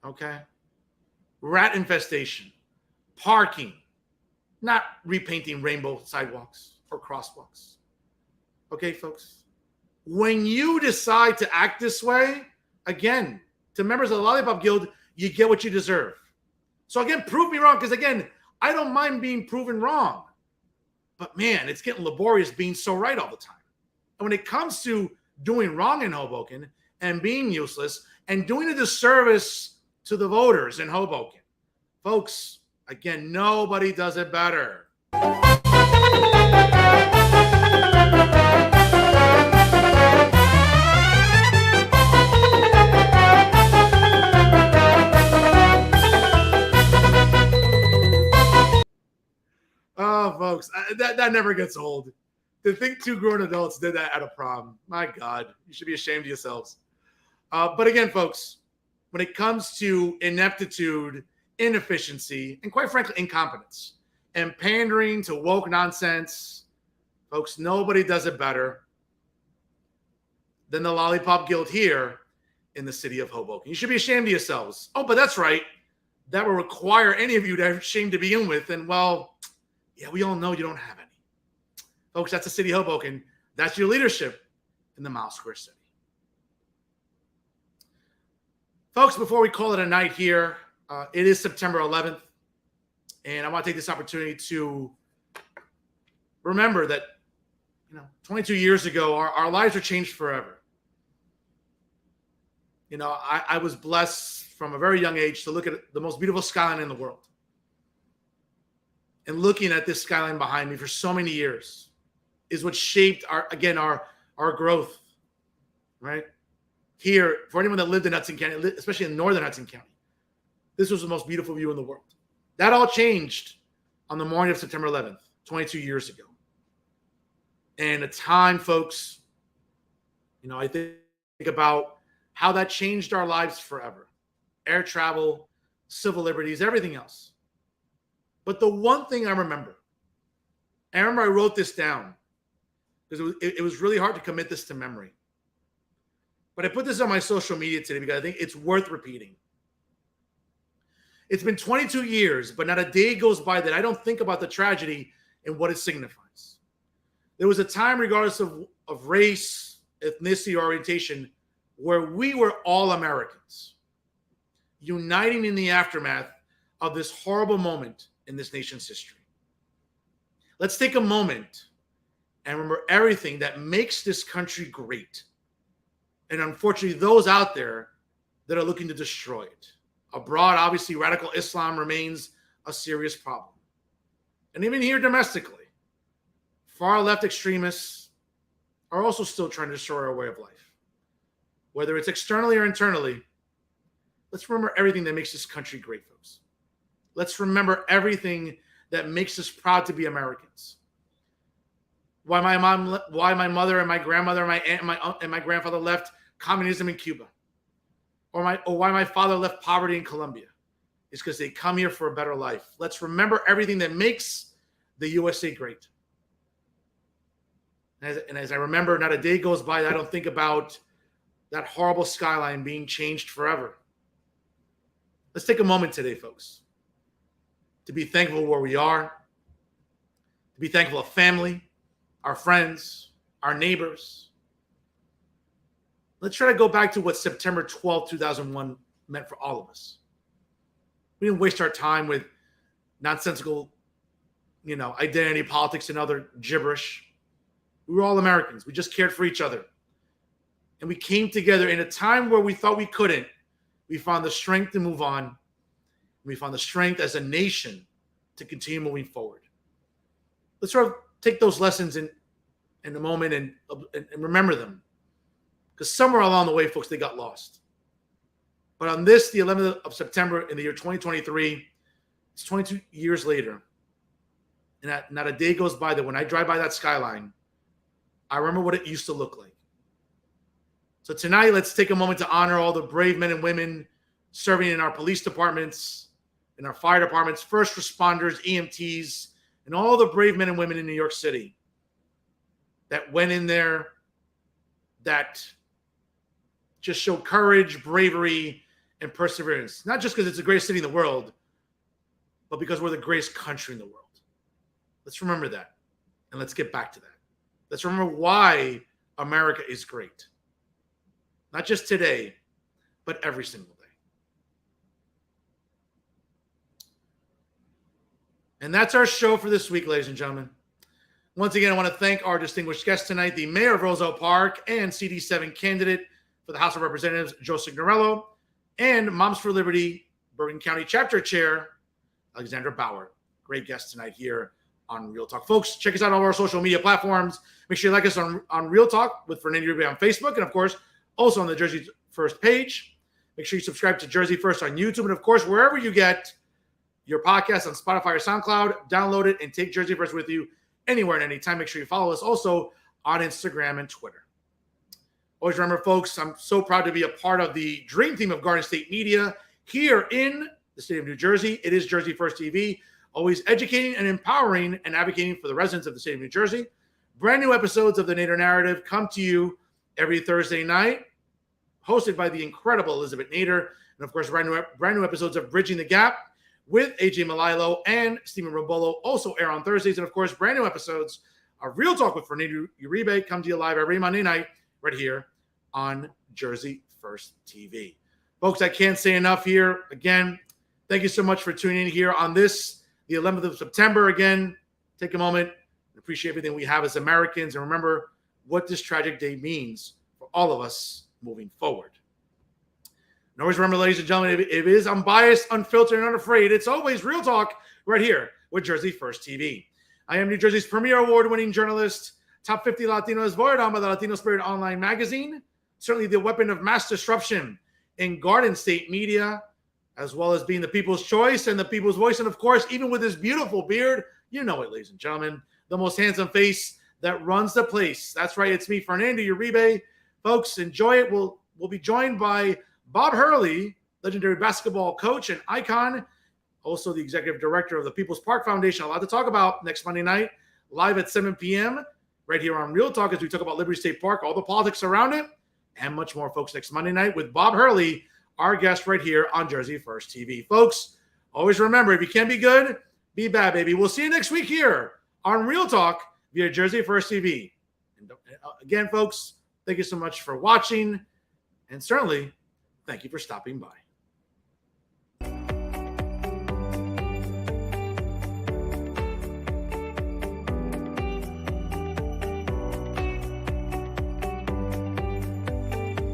Okay? Rat infestation, parking, not repainting rainbow sidewalks or crosswalks. Okay, folks? When you decide to act this way, again, to members of the Lollipop Guild, you get what you deserve. So again, prove me wrong, because again, I don't mind being proven wrong. But man, it's getting laborious being so right all the time. And when it comes to doing wrong in Hoboken and being useless and doing a disservice to the voters in Hoboken, folks, again, nobody does it better. Oh, folks, that never gets old. To think two grown adults did that at a prom. My God, you should be ashamed of yourselves. But again, folks, when it comes to ineptitude, inefficiency, and quite frankly, incompetence, and pandering to woke nonsense, folks, nobody does it better than the Lollipop Guild here in the city of Hoboken. You should be ashamed of yourselves. Oh, but that's right. That will require any of you to have shame to begin with. And well, yeah, we all know you don't have any. Folks, that's the city of Hoboken. That's your leadership in the Mile Square City. Folks, before we call it a night here, it is September 11th. And I want to take this opportunity to remember that, 22 years ago, our lives are changed forever. I was blessed from a very young age to look at the most beautiful skyline in the world. And looking at this skyline behind me for so many years is what shaped our growth, right? Here, for anyone that lived in Hudson County, especially in northern Hudson County, this was the most beautiful view in the world. That all changed on the morning of September 11th, 22 years ago. And a time, folks, I think about how that changed our lives forever. Air travel, civil liberties, everything else. But the one thing I remember I wrote this down because it was really hard to commit this to memory. But I put this on my social media today because I think it's worth repeating. It's been 22 years, but not a day goes by that I don't think about the tragedy and what it signifies. There was a time, regardless of race, ethnicity, or orientation, where we were all Americans, uniting in the aftermath of this horrible moment in this nation's history. Let's take a moment and remember everything that makes this country great. And unfortunately, those out there that are looking to destroy it. Abroad, obviously, radical Islam remains a serious problem. And even here domestically, far left extremists are also still trying to destroy our way of life. Whether it's externally or internally, let's remember everything that makes this country great, folks. Let's remember everything that makes us proud to be Americans. Why my mother and my grandmother and my aunt and my grandfather left communism in Cuba. Or why my father left poverty in Colombia. It's because they come here for a better life. Let's remember everything that makes the USA great. And as I remember, not a day goes by that I don't think about that horrible skyline being changed forever. Let's take a moment today, folks, to be thankful where we are, to be thankful of family, our friends, our neighbors. Let's try to go back to what September 12th, 2001 meant for all of us. We didn't waste our time with nonsensical, identity politics and other gibberish. We were all Americans. We just cared for each other. And we came together in a time where we thought we couldn't. We found the strength to move on. We found the strength as a nation to continue moving forward. Let's sort of take those lessons in a moment and remember them. Because somewhere along the way, folks, they got lost. But on this, the 11th of September in the year 2023, it's 22 years later. And not a day goes by that when I drive by that skyline, I remember what it used to look like. So tonight, let's take a moment to honor all the brave men and women serving in our police departments, in our fire departments, first responders, EMTs, and all the brave men and women in New York City that went in there, that just showed courage, bravery, and perseverance. Not just because it's the greatest city in the world, but because we're the greatest country in the world. Let's remember that. And let's get back to that. Let's remember why America is great. Not just today, but every single day. And that's our show for this week, ladies and gentlemen. Once again, I want to thank our distinguished guest tonight, the mayor of Roselle Park and CD7 candidate for the House of Representatives, Joe Signorello, and Moms for Liberty, Bergen County Chapter Chair, Alexandra Bougher. Great guest tonight here on Real Talk. Folks, check us out on all our social media platforms. Make sure you like us on Real Talk with Fernando Uribe on Facebook, and of course, also on the Jersey First page. Make sure you subscribe to Jersey First on YouTube, and of course, wherever you get your podcast on Spotify or SoundCloud, download it and take Jersey First with you anywhere and anytime. Make sure you follow us also on Instagram and Twitter. Always remember, folks, I'm so proud to be a part of the dream team of Garden State Media here in the state of New Jersey. It is Jersey First TV, always educating and empowering and advocating for the residents of the state of New Jersey. Brand new episodes of The Nader Narrative come to you every Thursday night, hosted by the incredible Elizabeth Nader. And of course, brand new episodes of Bridging the Gap with AJ Malilo and Stephen Robolo also air on Thursdays. And of course, brand new episodes of Real Talk with Fernando Uribe come to you live every Monday night right here on Jersey First TV. Folks, I can't say enough here. Again, thank you so much for tuning in here on this, the 11th of September. Again, take a moment and appreciate everything we have as Americans and remember what this tragic day means for all of us moving forward. And always remember, ladies and gentlemen, if it is unbiased, unfiltered, and unafraid, it's always Real Talk right here with Jersey First TV. I am New Jersey's premier award-winning journalist, top 50 Latinos voted on by the Latino Spirit Online magazine, certainly the weapon of mass disruption in Garden State Media, as well as being the people's choice and the people's voice. And of course, even with his beautiful beard, you know it, ladies and gentlemen, the most handsome face that runs the place. That's right, it's me, Fernando Uribe. Folks, enjoy it. We'll be joined by Bob Hurley, legendary basketball coach and icon, also the executive director of the People's Park Foundation. A lot to talk about next Monday night, live at 7 p.m. right here on Real Talk as we talk about Liberty State Park, all the politics around it, and much more, folks, next Monday night with Bob Hurley, our guest right here on Jersey First TV. Folks, always remember, if you can't be good, be bad, baby. We'll see you next week here on Real Talk via Jersey First TV. And again, folks, thank you so much for watching, and certainly, thank you for stopping by.